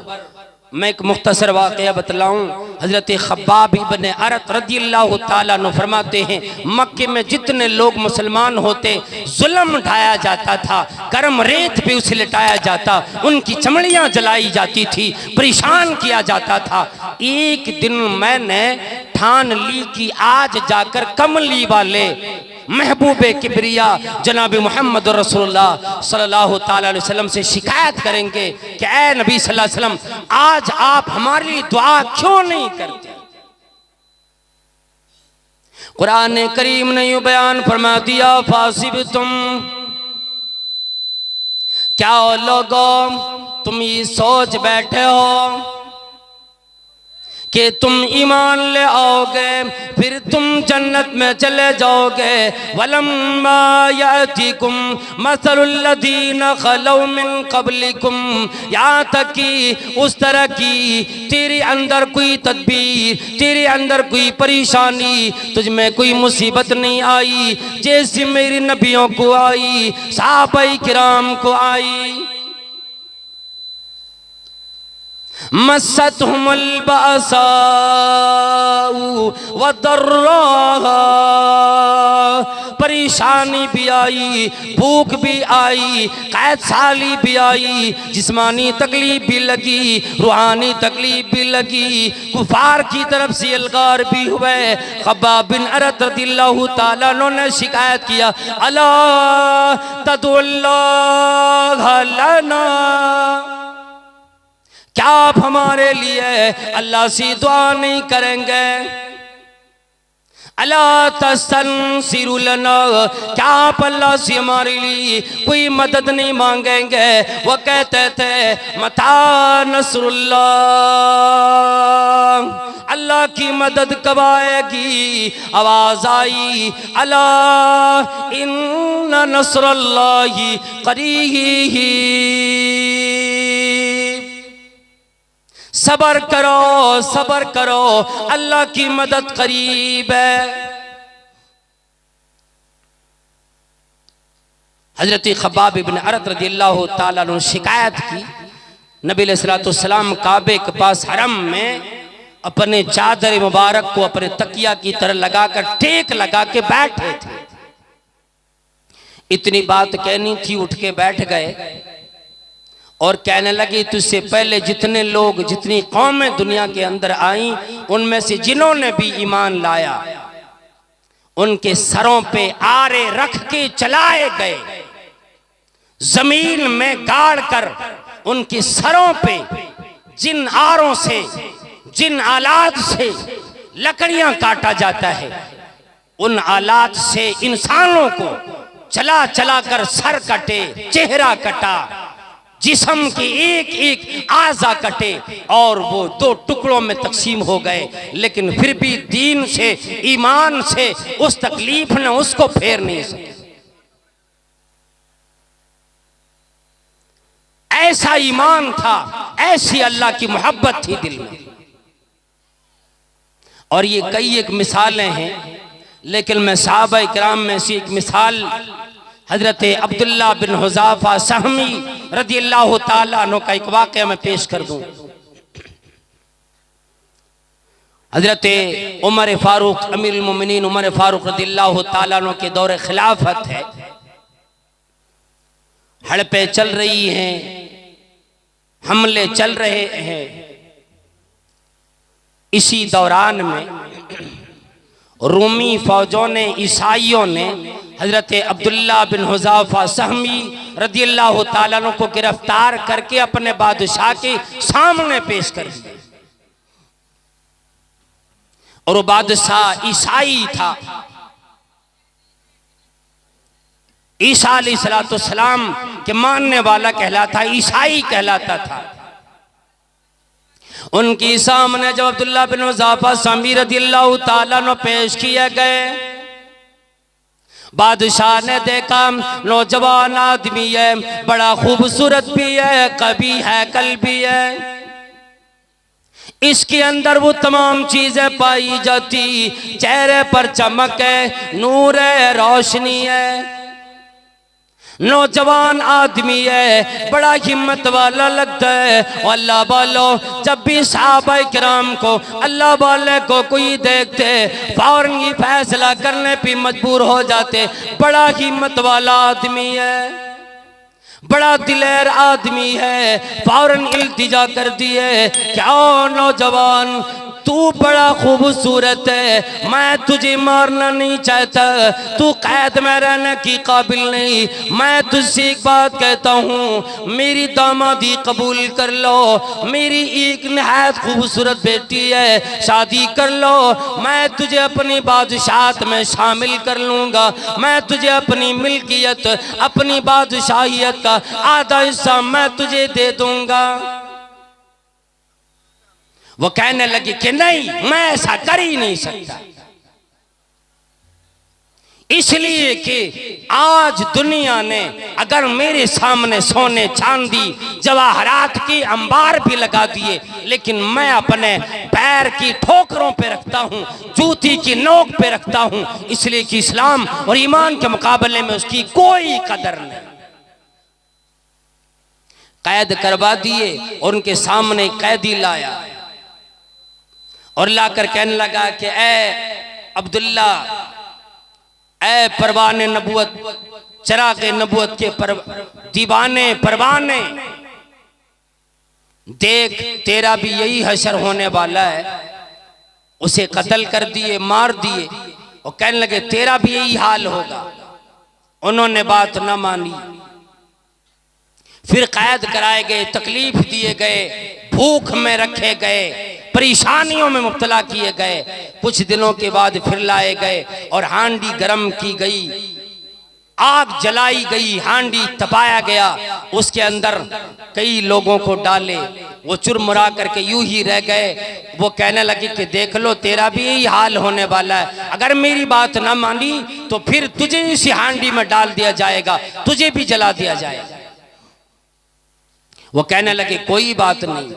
मैं एक मुख्तसर वाक़या बतलाऊं। हज़रत खब्बाब इब्न अरत रज़ियल्लाहु ताला अन्हु फरमाते हैं, मक्के में जितने लोग मुसलमान होते जुल्म उठाया जाता था, गर्म रेत पे उसे लिटाया जाता, उनकी चमड़ियाँ जलाई जाती थी, परेशान किया जाता था। एक दिन मैंने ठान ली कि आज जाकर कमली वाले महबूबे किबरिया जनाब मोहम्मद रसूलुल्लाह सल्लल्लाहु ताला अलैहि वसल्लम से शिकायत करेंगे कि ऐ नबी सल्लल्लाहु अलैहि वसल्लम, आज आप हमारे लिए दुआ क्यों नहीं करते। कुरान करीम ने यूं बयान फरमा दिया, फासिब तुम, क्या लोगों तुम ये सोच बैठे हो कि तुम ईमान ले आओगे फिर तुम जन्नत में चले जाओगे। वलम्मा यातिकुम मसलुल लदीना खलौ मिन क़ब्लिकुम, यहाँ तक कि उस तरह की तेरे अंदर कोई तदबीर, तेरे अंदर कोई परेशानी, तुझ में कोई मुसीबत नहीं आई जैसी मेरी नबियों को आई, सहाबाए किराम को आई। मस्सतहुमुल बअसाउ वद्दर्रा, परेशानी भी आई, भूख भी आई, कैद साली भी आई, जिस्मानी तकलीफ भी लगी, रूहानी तकलीफ भी लगी, कुफार की तरफ से अलगार भी हुए। खब्बाब बिन अरत रज़ियल्लाहु ताला अन्हु ने शिकायत किया, अला तदुल्लाह लना, क्या आप हमारे लिए अल्लाह से दुआ नहीं करेंगे। अला तस्तंसिरु लना, क्या आप अल्लाह से हमारे लिए कोई मदद नहीं मांगेंगे। वो कहते थे मता नसरुल्लाह, अल्लाह की मदद कब आएगी। आवाज आई, अला इन्ना नसरुल्लाहि करीब, सबर करो, सबर करो, अल्लाह की मदद करीब है। हजरत खब्बाब इब्न अरत रज़ियल्लाहु ताला अन्हु शिकायत की, नबी अलैहिस्सलातु वस्सलाम काबे के पास हरम में अपने चादर मुबारक को अपने तकिया की तरह लगाकर टेक लगा के बैठे थे। इतनी बात कहनी थी, उठ के बैठ गए और कहने लगी तुझसे पहले जितने लोग जितनी कौमें दुनिया के अंदर आई उनमें से जिन्होंने भी ईमान लाया उनके सरों पे आरे रख के चलाए गए, जमीन में गाड़ कर उनके सरों पे जिन आरों से जिन आलात से लकड़ियां काटा जाता है उन आलात से इंसानों को चला चला कर सर कटे, चेहरा कटा, जिस्म की एक एक आज़ा कटे और वो दो टुकड़ों में तकसीम हो गए, लेकिन फिर भी दीन से ईमान से उस तकलीफ ने उसको फेर नहीं सके। ऐसा ईमान था, ऐसी अल्लाह की मोहब्बत थी दिल में। और ये कई एक मिसालें हैं, लेकिन मैं सहाबा इकराम में से एक मिसाल हजरत अब्दुल्ला बिन हुज़ाफा सहमी रदियल्लाहु ताला अन्हु का एक वाक़या मैं पेश कर दूं। हजरत उमर फारूक अमीरुल मोमिनीन उमर फारूक रदियल्लाहु ताला अन्हु के दौरे खिलाफत है, हड़पें चल रही हैं, हमले चल रहे हैं। इसी दौरान में रूमी फौजों ने, ईसाइयों ने हजरत अब्दुल्ला बिन हुज़ाफा सहमी रदियल्लाहु ताला अन्हु को गिरफ्तार करके अपने बादशाह के सामने पेश कर दिया। और वो बादशाह ईसाई था, ईसा अलैहिस्सलाम के मानने वाला कहलाता, ईसाई कहलाता था। उनकी सामने जब अब्दुल्ला बिन हुज़ाफा सहमी रदियल्लाहु ताला अन्हु पेश किए गए, बादशाह ने देखा नौजवान आदमी है, बड़ा खूबसूरत भी है, कभी है कल भी है, इसके अंदर वो तमाम चीजें पाई जाती, चेहरे पर चमक है, नूर है, रोशनी है, नौजवान आदमी है, बड़ा हिम्मत वाला लगता है। अल्लाह वालो जब भी सहाबा किराम को, अल्लाह वाले को कोई देखते फौरन ही फैसला करने पे मजबूर हो जाते, बड़ा हिम्मत वाला आदमी है, बड़ा दिलेर आदमी है। फौरन इल्तिजा कर दिए, क्या नौजवान तू बड़ा खूबसूरत है, मैं तुझे मारना नहीं चाहता, तू कैद में रहने की काबिल नहीं, मैं तुझसे एक बात कहता हूँ, मेरी दामादी कबूल कर लो, मेरी एक नहायत खूबसूरत बेटी है, शादी कर लो, मैं तुझे अपनी बादशाहत में शामिल कर लूँगा, मैं तुझे अपनी मिल्कियत, अपनी बादशाहियत का आधा हिस्सा मैं तुझे दे दूँगा। वो कहने लगी कि नहीं, मैं ऐसा कर ही नहीं सकता, इसलिए कि आज दुनिया ने अगर मेरे सामने सोने चांदी जवाहरात के अंबार भी लगा दिए, लेकिन मैं अपने पैर की ठोकरों पे रखता हूँ, जूती की नोक पे रखता हूँ, इसलिए कि इस्लाम और ईमान के मुकाबले में उसकी कोई कदर नहीं। कैद करवा दिए और उनके सामने कैदी लाया और लाकर कहने लगा कि ए अब्दुल्ला, ए परवाने नबुवत, चरागे नबुवत के दीवाने परवाने, देख तेरा भी यही हशर होने वाला है। उसे कत्ल कर दिए, मार दिए और कहने लगे तेरा भी यही हाल होगा। उन्होंने बात न मानी, फिर कैद कराए गए, तकलीफ दिए गए, भूख में रखे गए, परेशानियों में मुब्तला किए गए। कुछ दिनों के बाद फिर लाए गए और हांडी गर्म की गई, आग जलाई गई, हांडी तपाया गया, उसके अंदर कई लोगों को डाले, वो चुरमुरा करके यूं ही रह गए। वो कहने लगी कि देख लो तेरा भी यही हाल होने वाला है, अगर मेरी बात ना मानी तो फिर तुझे इसी हांडी में डाल दिया जाएगा, तुझे भी जला दिया जाएगा। वो कहने लगे कोई बात नहीं।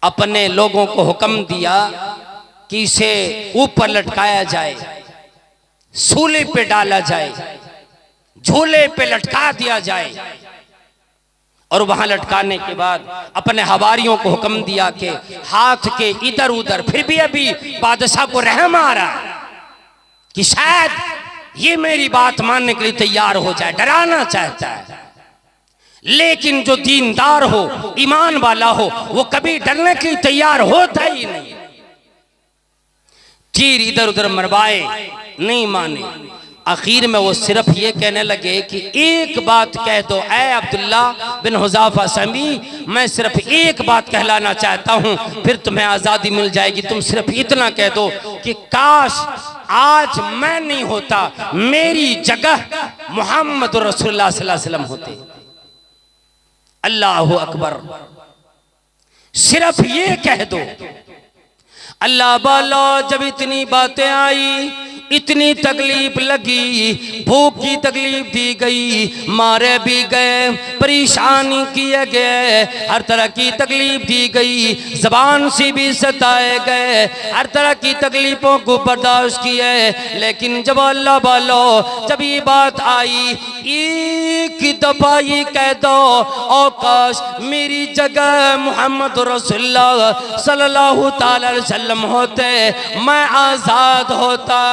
अपने लोगों को हुक्म दिया कि इसे ऊपर लटकाया जाए, सूले पे डाला जाए, झूले पे लटका दिया जाए। और वहां लटकाने के बाद अपने हवारियों को हुक्म दिया कि हाथ के इधर उधर, फिर भी अभी बादशाह को रहम आ रहा है कि शायद ये मेरी बात मानने के लिए तैयार हो जाए, डराना चाहता है, लेकिन जो दीनदार हो, ईमान वाला हो, वो कभी डरने के लिए तैयार होता ही नहीं। तीर इधर उधर मरवाए, नहीं माने। आखिर में वो सिर्फ ये कहने लगे कि एक बात कह दो ऐ अब्दुल्ला बिन हुज़ाफा समी, मैं सिर्फ एक बात कहलाना चाहता हूँ, फिर तुम्हें आज़ादी मिल जाएगी। तुम सिर्फ इतना कह दो कि काश आज मैं नहीं होता, मेरी जगह मोहम्मद रसूलुल्लाह सल्लल्लाहु अलैहि वसल्लम होते। अल्लाहु अकबर, सिर्फ ये कह दो। अल्लाह वाला जब इतनी बातें आई, इतनी तकलीफ लगी, भूख की तकलीफ दी गई, मारे भी गए, परेशानी किए गए, हर तरह की तकलीफ दी गई, जबान से भी सताए गए, हर तरह की तकलीफों को बर्दाश्त किए। लेकिन जब अल्लाह वालो जब ये बात आई, एक दफा ये कह दो ओ काश मेरी जगह मोहम्मद रसूलुल्लाह सल्लल्लाहु ताला अलैहि वसल्लम होते, मैं आजाद होता।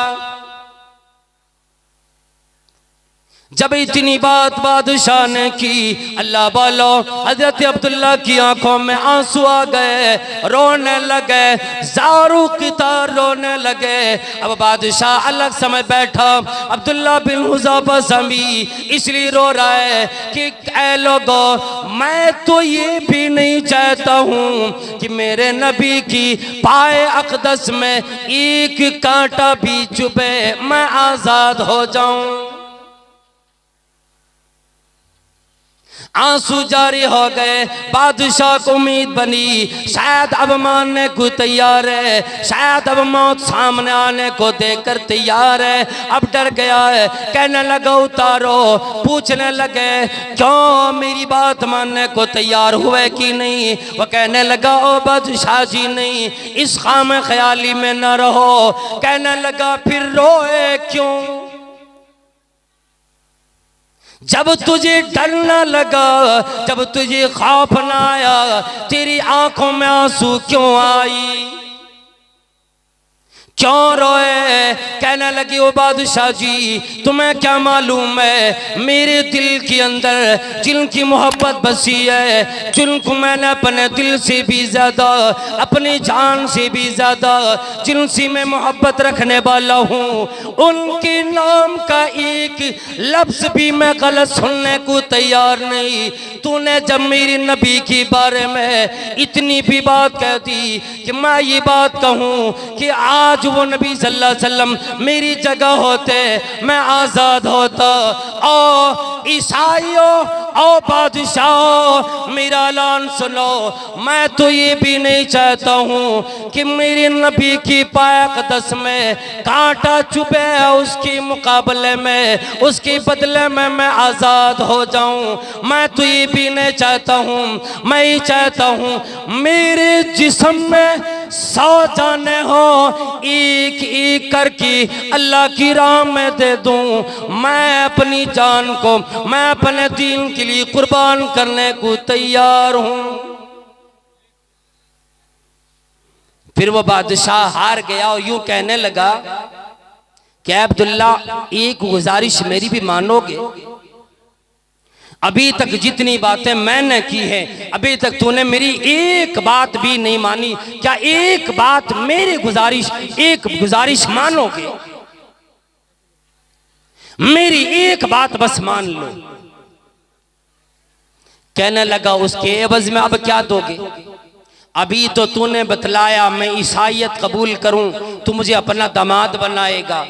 जब इतनी बात बादशाह ने की, अल्लाह वालो हजरत अब्दुल्ला की आंखों में आंसू आ गए, रोने लगे, ज़ारू की तरह रोने लगे। अब बादशाह अलग समय बैठा, अब्दुल्ला बिन हुज़ाफा समी इसलिए रो रहा है कि ऐ लोगों, मैं तो ये भी नहीं चाहता हूँ कि मेरे नबी की पाए अक़दस में एक कांटा भी चुभे, मैं आज़ाद हो जाऊँ। आंसू जारी हो गए। बादशाह को उम्मीद बनी शायद अब मानने को तैयार है, शायद अब मौत सामने आने को देखकर तैयार है। अब डर गया है, कहने लगा उतारो। पूछने लगे क्यों मेरी बात मानने को तैयार हुए कि नहीं। वह कहने लगा ओ बादशाह जी नहीं, इस खाम ख्याली में न रहो। कहने लगा फिर रोए क्यों, जब तुझे डर न लगा, जब तुझे खौफ न आया, तेरी आंखों में आंसू क्यों आई, क्यों रोए। कहने लगी ओ बादशाह जी तुम्हें क्या मालूम है, मेरे दिल के अंदर जिनकी मोहब्बत बसी है, जिनको मैंने अपने दिल से भी ज़्यादा, अपनी जान से भी ज़्यादा जिनसे मैं मोहब्बत रखने वाला हूँ, उनके नाम का एक लफ्ज़ भी मैं गलत सुनने को तैयार नहीं। तूने जब मेरे नबी के बारे में इतनी भी बात कह दी कि मैं ये बात कहूँ कि आज वो नबी सल्लल्लाहु अलैहि वसल्लम मेरी जगह होते, मैं आज़ाद होता। ओ ईसाइयों, ओ बादशाह मेरा ऐलान सुनो, मैं तो ये भी नहीं चाहता हूँ कि मेरे नबी की पाए क़दस में कांटा चुभे, उसके मुकाबले में, उसके बदले में मैं आज़ाद हो जाऊँ। मैं तो ये भी नहीं चाहता हूँ, मैं ये चाहता हूँ मेरे जिस्म में 100 जाने हो, एक एक करके अल्लाह की राह में दे दूं। मैं अपनी जान को, मैं अपने दीन के लिए कुर्बान करने को तैयार हूं। फिर वो बादशाह हार गया और यूं कहने लगा कि अब्दुल्ला एक गुजारिश मेरी भी मानोगे, अभी तक जितनी बातें मैंने की हैं, अभी तक तूने मेरी एक बात भी नहीं मानी, क्या एक बात मेरी गुजारिश, एक गुजारिश मानोगे, मेरी एक बात बस मान लो। कहने लगा उसके एवज में अब क्या दोगे, अभी तो तूने बतलाया मैं ईसाईयत कबूल करूं, तू मुझे अपना दामाद बनाएगा,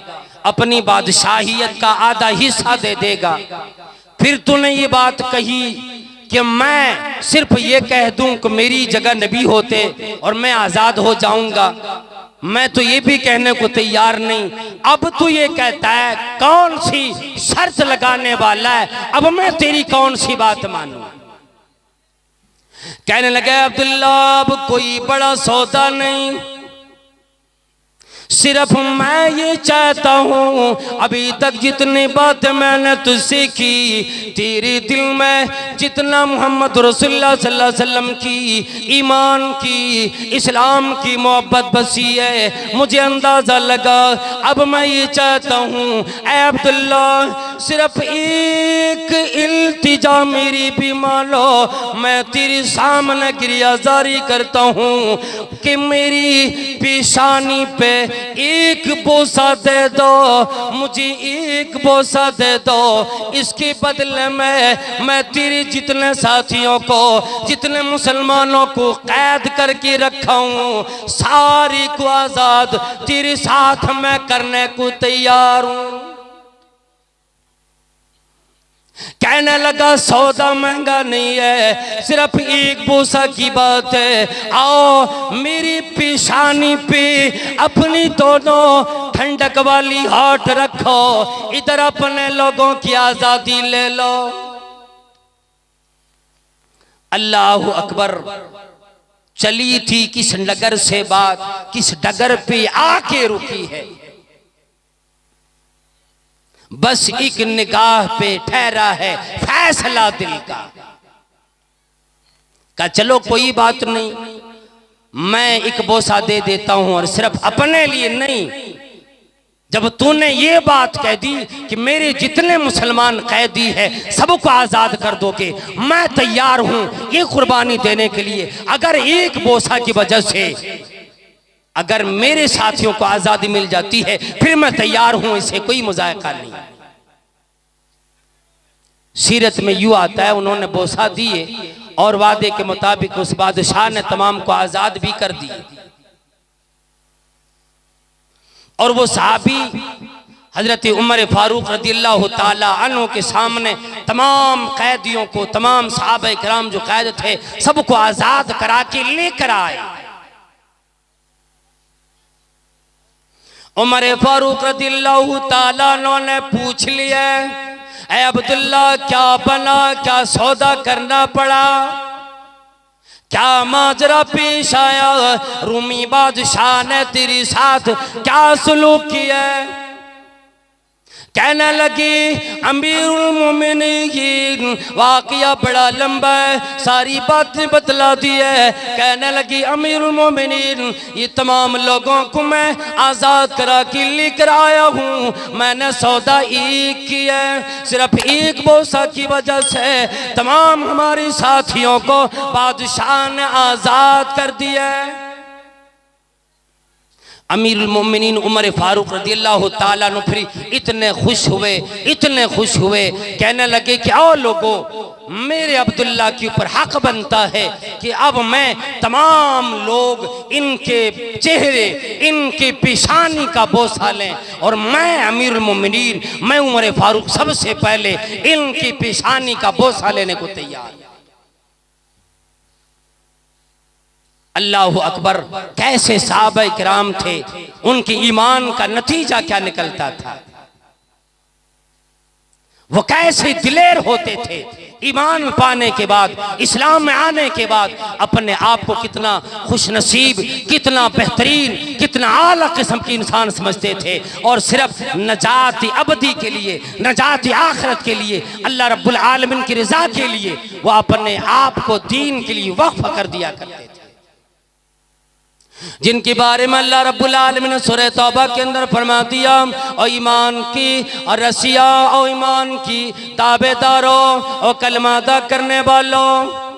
अपनी बादशाहियत का आधा हिस्सा दे देगा। फिर तूने ये बात कही कि मैं सिर्फ ये कह दूं कि मेरी जगह नबी होते और मैं आज़ाद हो जाऊंगा, मैं तो ये भी कहने को तैयार नहीं। अब तू ये कहता है कौन सी शर्त लगाने वाला है, अब मैं तेरी कौन सी बात मानूं। कहने लगे अब्दुल्ला अब कोई बड़ा सौदा नहीं, सिर्फ मैं ये चाहता हूँ अभी तक जितनी बातें मैंने तुझसे की, तेरे दिल में जितना मोहम्मद रसूलुल्लाह सल्लल्लाहु अलैहि वसल्लम की ईमान की, इस्लाम की मोहब्बत बसी है, मुझे अंदाज़ा लगा। अब मैं ये चाहता हूँ ऐ अब्दुल्ला सिर्फ एक इल्तिजा मेरी भी मानो, मैं तेरे सामने गिरियाजारी करता हूँ कि मेरी पेशानी पे एक बोसा दे दो, मुझे एक बोसा दे दो। इसके बदले में मैं तेरे जितने साथियों को, जितने मुसलमानों को कैद करके रखा हूँ, सारी को आजाद तेरे साथ मैं करने को तैयार हूँ। कहने लगा सौदा महंगा नहीं है, सिर्फ एक बोसा की बात है। आओ मेरी पेशानी पे अपनी दोनों ठंडक वाली हाथ रखो, इधर अपने लोगों की आजादी ले लो। अल्लाह अकबर। चली थी किस नगर से बात, किस डगर पे आके रुकी है। बस एक निगाह पे ठहरा है फैसला दिल का चलो कोई बात नहीं, मैं एक बोसा दे देता हूं, और सिर्फ अपने लिए नहीं। जब तूने ये बात कह दी कि मेरे जितने मुसलमान कैदी हैं सबको आजाद कर दोगे, मैं तैयार हूं ये कुर्बानी देने के लिए। अगर एक बोसा की वजह से अगर मेरे साथियों को आजादी मिल जाती है फिर मैं तैयार हूं, इसे कोई मुजायका नहीं। सीरत में यूं आता है उन्होंने बोसा दिए और वादे के मुताबिक उस बादशाह ने तमाम को आजाद भी कर दी। और वो सहाबी हजरत उमर फारूक रदियल्लाहु ताला अन्हु के सामने तमाम कैदियों को, तमाम सहाबा किराम जो कैद थे सबको आजाद करा के लेकर आए। उमर फारूक रदियल्लाहु ताला अन्हु ने पूछ लिया, ऐ अब्दुल्ला क्या बना, क्या सौदा करना पड़ा, क्या माजरा पेश आया, रूमी बादशाह ने तेरे साथ क्या सलूक किया। कहने लगे अमीरुल मोमिनीन वाकया बड़ा लंबा है, सारी बातें बतला दी है। कहने लगी अमीरुल मोमिनीन ये तमाम लोगों को मैं आज़ाद करा के लेकर आया हूँ, मैंने सौदा एक किया है, सिर्फ एक बोसा की वजह से तमाम हमारे साथियों को बादशाह ने आज़ाद कर दिया है। अमीरुल मोमिनीन उमर फारूक रदियल्लाहु ताला अन्हु फिर इतने खुश हुए, इतने खुश हुए, कहने लगे कि आओ लोगों, मेरे अब्दुल्ला के ऊपर हक बनता है कि अब मैं तमाम लोग इनके चेहरे, इनके पेशानी का बोसा लें, और मैं अमीरुल मोमिनीन, मैं उमर फारूक सबसे पहले इनकी पेशानी का बोसा लेने को तैयार। अल्लाह अकबर। कैसे सहाबा किराम थे, उनके ईमान का नतीजा क्या निकलता था, वो कैसे दिलेर होते थे। ईमान पाने के बाद, इस्लाम में आने के बाद अपने आप को कितना खुशनसीब, कितना बेहतरीन, कितना आला किस्म के इंसान समझते थे, और सिर्फ नजात अबदी के लिए, नजात आखिरत के लिए, अल्लाह रब्बुल आलमीन की रज़ा के लिए वो अपने आप को दीन के लिए वक्फ कर दिया करते थे। जिनके बारे में अल्लाह रब्बुल आलमीन ने सूरह तौबा के अंदर फरमा दिया, और ईमान की और रसिया और ईमान की ताबेदारों और कलमा अदा करने वालों,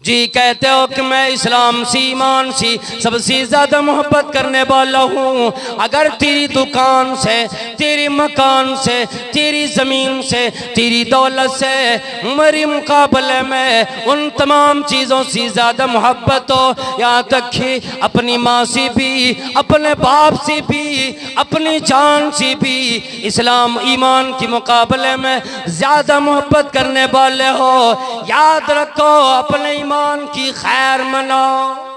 जी कहते हो कि मैं इस्लाम से, ईमान से सबसे ज़्यादा मोहब्बत करने वाला हूँ। अगर तेरी दुकान से, तेरे मकान से, तेरी ज़मीन से, तेरी दौलत से मेरे मुकाबले में उन तमाम चीज़ों से ज़्यादा मोहब्बत हो, यहाँ तक कि अपनी माँ से भी, अपने बाप से भी, अपनी जान से भी इस्लाम ईमान के मुकाबले में ज़्यादा मोहब्बत करने वाले हो, याद रखो अपने ईमान की खैर मनाओ।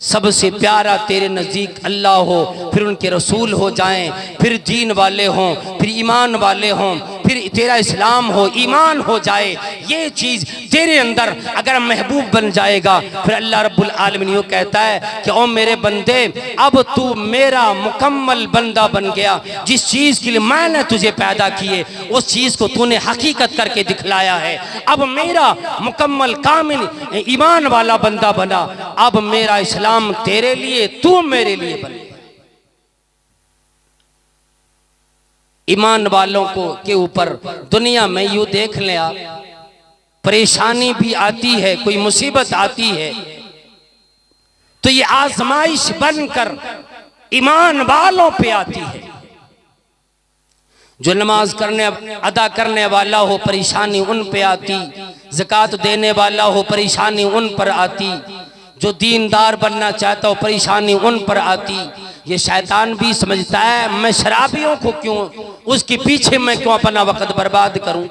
सबसे प्यारा तेरे नज़दीक अल्लाह हो, फिर उनके रसूल हो जाएं, फिर दीन वाले हों, फिर ईमान वाले हों, फिर तेरा इस्लाम हो, ईमान हो जाए, ये चीज़ तेरे अंदर अगर महबूब बन जाएगा, फिर अल्लाह रब्बुल आलमीन यूँ कहता है कि ओ मेरे बंदे, अब तू मेरा मुकम्मल बंदा बन गया। जिस चीज़ के लिए मैंने तुझे पैदा किए उस चीज़ को तूने हकीकत करके दिखलाया है। अब मेरा मुकम्मल कामिल ईमान वाला बंदा बना, अब मेरा इस्लाम तेरे लिए, तू मेरे लिए बन। ईमान वालों को के ऊपर दुनिया में यूं देख लें आप, परेशानी भी आती है, कोई मुसीबत आती है तो ये आजमाइश बनकर ईमान वालों पे आती है। जो नमाज करने अदा करने वाला हो परेशानी उन पे आती, ज़कात देने वाला हो परेशानी उन पर आती, जो दीनदार बनना चाहता हो परेशानी उन पर आती। ये शैतान भी समझता है मैं शराबियों को क्यों, उसके पीछे मैं क्यों अपना वक्त बर्बाद करूं,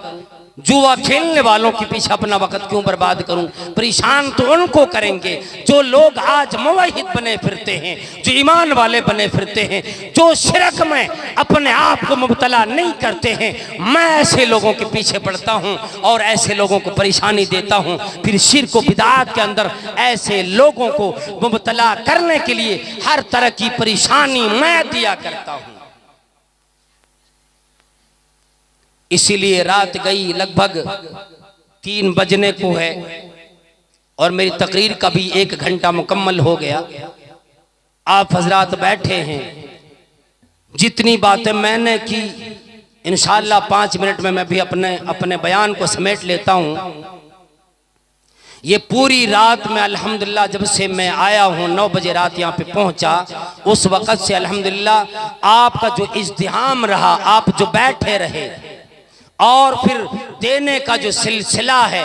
जुआ खेलने वालों के पीछे अपना वक्त क्यों बर्बाद करूं। परेशान तो उनको करेंगे जो लोग आज मुवहिद बने फिरते हैं, जो ईमान वाले बने फिरते हैं, जो शिरक में अपने आप को मुब्तला नहीं करते हैं। मैं ऐसे लोगों के पीछे पड़ता हूं और ऐसे लोगों को परेशानी देता हूं। फिर शिर्क व बिदअत के अंदर ऐसे लोगों को मुब्तला करने के लिए हर तरह की परेशानी मैं दिया करता हूं। इसीलिए रात गई लगभग 3 बजने को है और मेरी तकरीर का भी 1 घंटा मुकम्मल हो गया। आप हजरात बैठे हैं, जितनी बातें मैंने की इंशाअल्लाह 5 मिनट में मैं भी अपने बयान को समेट लेता हूं। ये पूरी रात में अल्हम्दुलिल्लाह जब से मैं आया हूं 9 बजे रात यहाँ पे पहुंचा, उस वक़्त से अल्हम्दुलिल्लाह आपका जो इज्तिहाम रहा, आप जो बैठे रहे और फिर देने का जो सिलसिला है,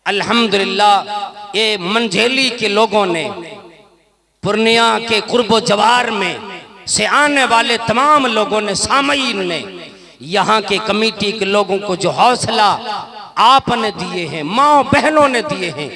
अल्हम्दुलिल्लाह ये मंझेली के लोगों ने, पूर्णिया के कुर्बो जवार में से आने वाले तमाम लोगों ने, सामईन ने, यहाँ के कमेटी के लोगों को जो हौसला आपने दिए हैं, माँ बहनों ने दिए हैं,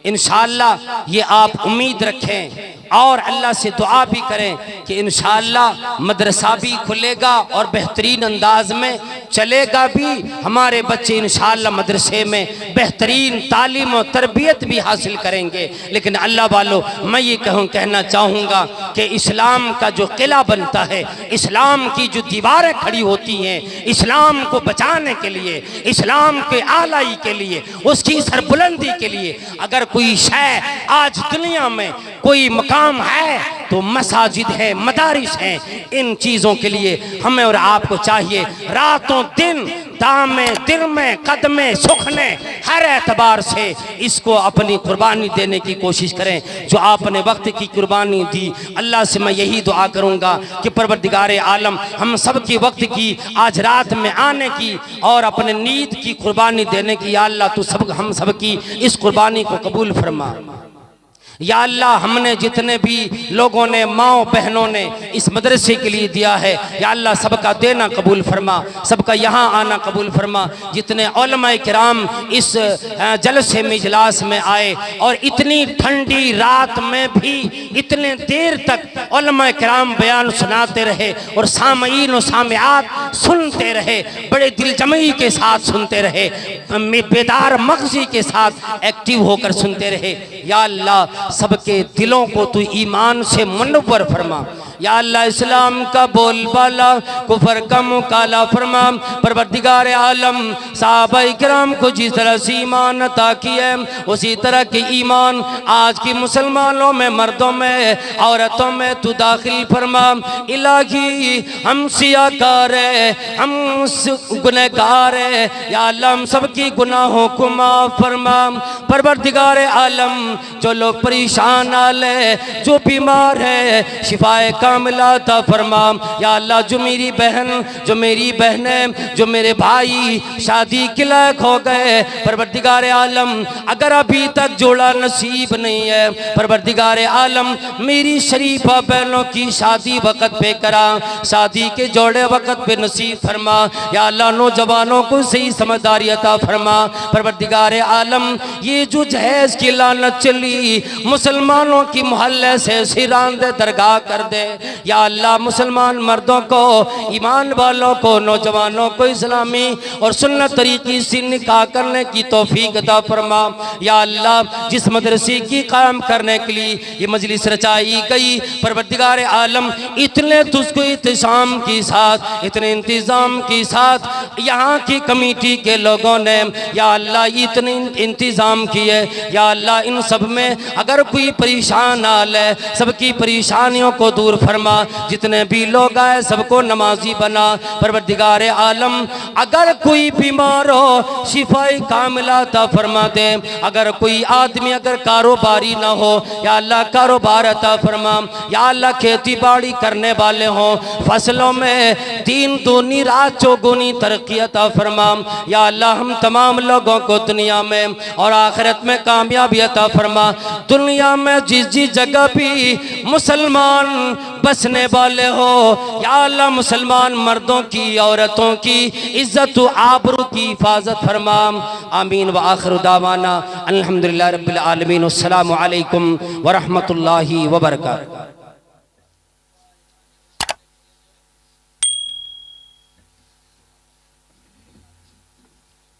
इंशाअल्लाह ये आप उम्मीद रखें और अल्लाह से दुआ भी करें कि इंशाअल्लाह मदरसा भी खुलेगा और बेहतरीन अंदाज में चलेगा भी। हमारे बच्चे इंशाअल्लाह मदरसे में बेहतरीन तालीम और तरबियत भी हासिल करेंगे। लेकिन अल्लाह वालों, मैं ये कहना चाहूँगा कि इस्लाम का जो किला बनता है, इस्लाम की जो दीवारें खड़ी होती हैं इस्लाम को बचाने के लिए, इस्लाम के आलाई के लिए, उसकी सरबुलंदी के लिए, अगर कोई शय आज दुनिया में कोई मकाम है तो मसाजिद है, मदारिस हैं। इन चीज़ों के लिए हमें और आपको चाहिए रातों दिन, दामे दिल में, कदमे सुखने, हर एतबार से इसको अपनी कुर्बानी देने की कोशिश करें जो आपने वक्त की कुर्बानी दी। अल्लाह से मैं यही दुआ करूँगा कि परवरदिगार आलम हम सब के वक्त की आज रात में आने की और अपने नींद की कुर्बानी देने की, या अल्लाह तू हम सब की इस कुर्बानी को कबूल फरमा। या अल्लाह, हमने जितने भी लोगों ने, माओ बहनों ने इस मदरसे के लिए दिया है, या अल्लाह सबका देना कबूल फरमा, सबका यहाँ आना कबूल फरमा। जितने उलमाए किराम इस जलसे में, इजलास में आए और इतनी ठंडी रात में भी इतने देर तक उलमाए किराम बयान सुनाते रहे और सामईन और सामियात सुनते रहे, बड़े दिलजमई के साथ सुनते रहे, बेदार मग़ज़ी के साथ एक्टिव होकर सुनते रहे। या अल्लाह सबके दिलों को तू ईमान से मुनव्वर फरमा। या अल्लाह इस्लाम का बोलबाला कुफर का मुकाला फरमा। परवरदिगार आलम सहाबाए किराम को जिस तरह से ईमान अता किया उसी तरह के ईमान आज की मुसलमानों में, मर्दों में, औरतों में तू दाखिल फरमा। इलाही हम सियाकार है, हम गुनहगार है, या अल्लाह हम सबकी गुनाहों को माफ फरमा। परवरदिगार आलम जो लोग परेशान आले, जो बीमार है, शिफाए कामिला अता फरमा। या अल्लाह जो मेरी बहन, जो मेरी बहनें, जो मेरे भाई शादी के लायक हो गए, परवरदिगार आलम अगर अभी तक जोड़ा नसीब नहीं है, परवरदिगार आलम मेरी शरीफा बहनों की शादी वक़्त पे करा, शादी के जोड़े वक़्त पे नसीब फरमा। या अल्लाह नौजवानों को सही समझदारी अता फरमा। परवरदिगार आलम ये जो जहेज की लानत चली मुसलमानों की मोहल्ले से सिरांद दरगाह कर दे। या अल्लाह मुसलमान मर्दों को, ईमान वालों को, नौजवानों को इस्लामी और सुन्नत तरीक़े से निकाह करने की तौफीक अता फरमा। या अल्लाह जिस मदरसे की कायम करने के लिए ये मजलिस रचाई गई, परवरदिगार आलम इतने तुझको इत्तिसाम के साथ, इतने इंतज़ाम के साथ यहाँ की कमेटी के लोगों ने या अल्लाह इतने इंतज़ाम किए। या अल्लाह इन सब में अगर कोई परेशान हाल है, सबकी परेशानियों को दूर फरमा, जितने भी लोग आए सबको नमाजी बना। परवरदिगार आलम अगर कोई बीमार हो शिफाई कामिला अता फरमा दे। अगर कोई आदमी अगर कारोबारी ना हो या अल्लाह कारोबार अता फरमा। या अल्लाह खेती बाड़ी करने वाले हों फसलों में दिन दूनी रात चौगुनी तरक्की अता फरमा। या अल्लाह हम तमाम लोगों को दुनिया में और आखिरत में कामयाबी अता फरमा। दुनिया में जिस जगह भी मुसलमान बसने वाले हो या अल्लाह मुसलमान मर्दों की औरतों की इज्जत व आबरू की हिफाजत फरमा। आमीन व आखिर दावाना अल्हम्दुलिल्लाह रब्बिल आलमीन। अस्सलामु अलैकुम व रहमतुल्लाहि व बरकातहू।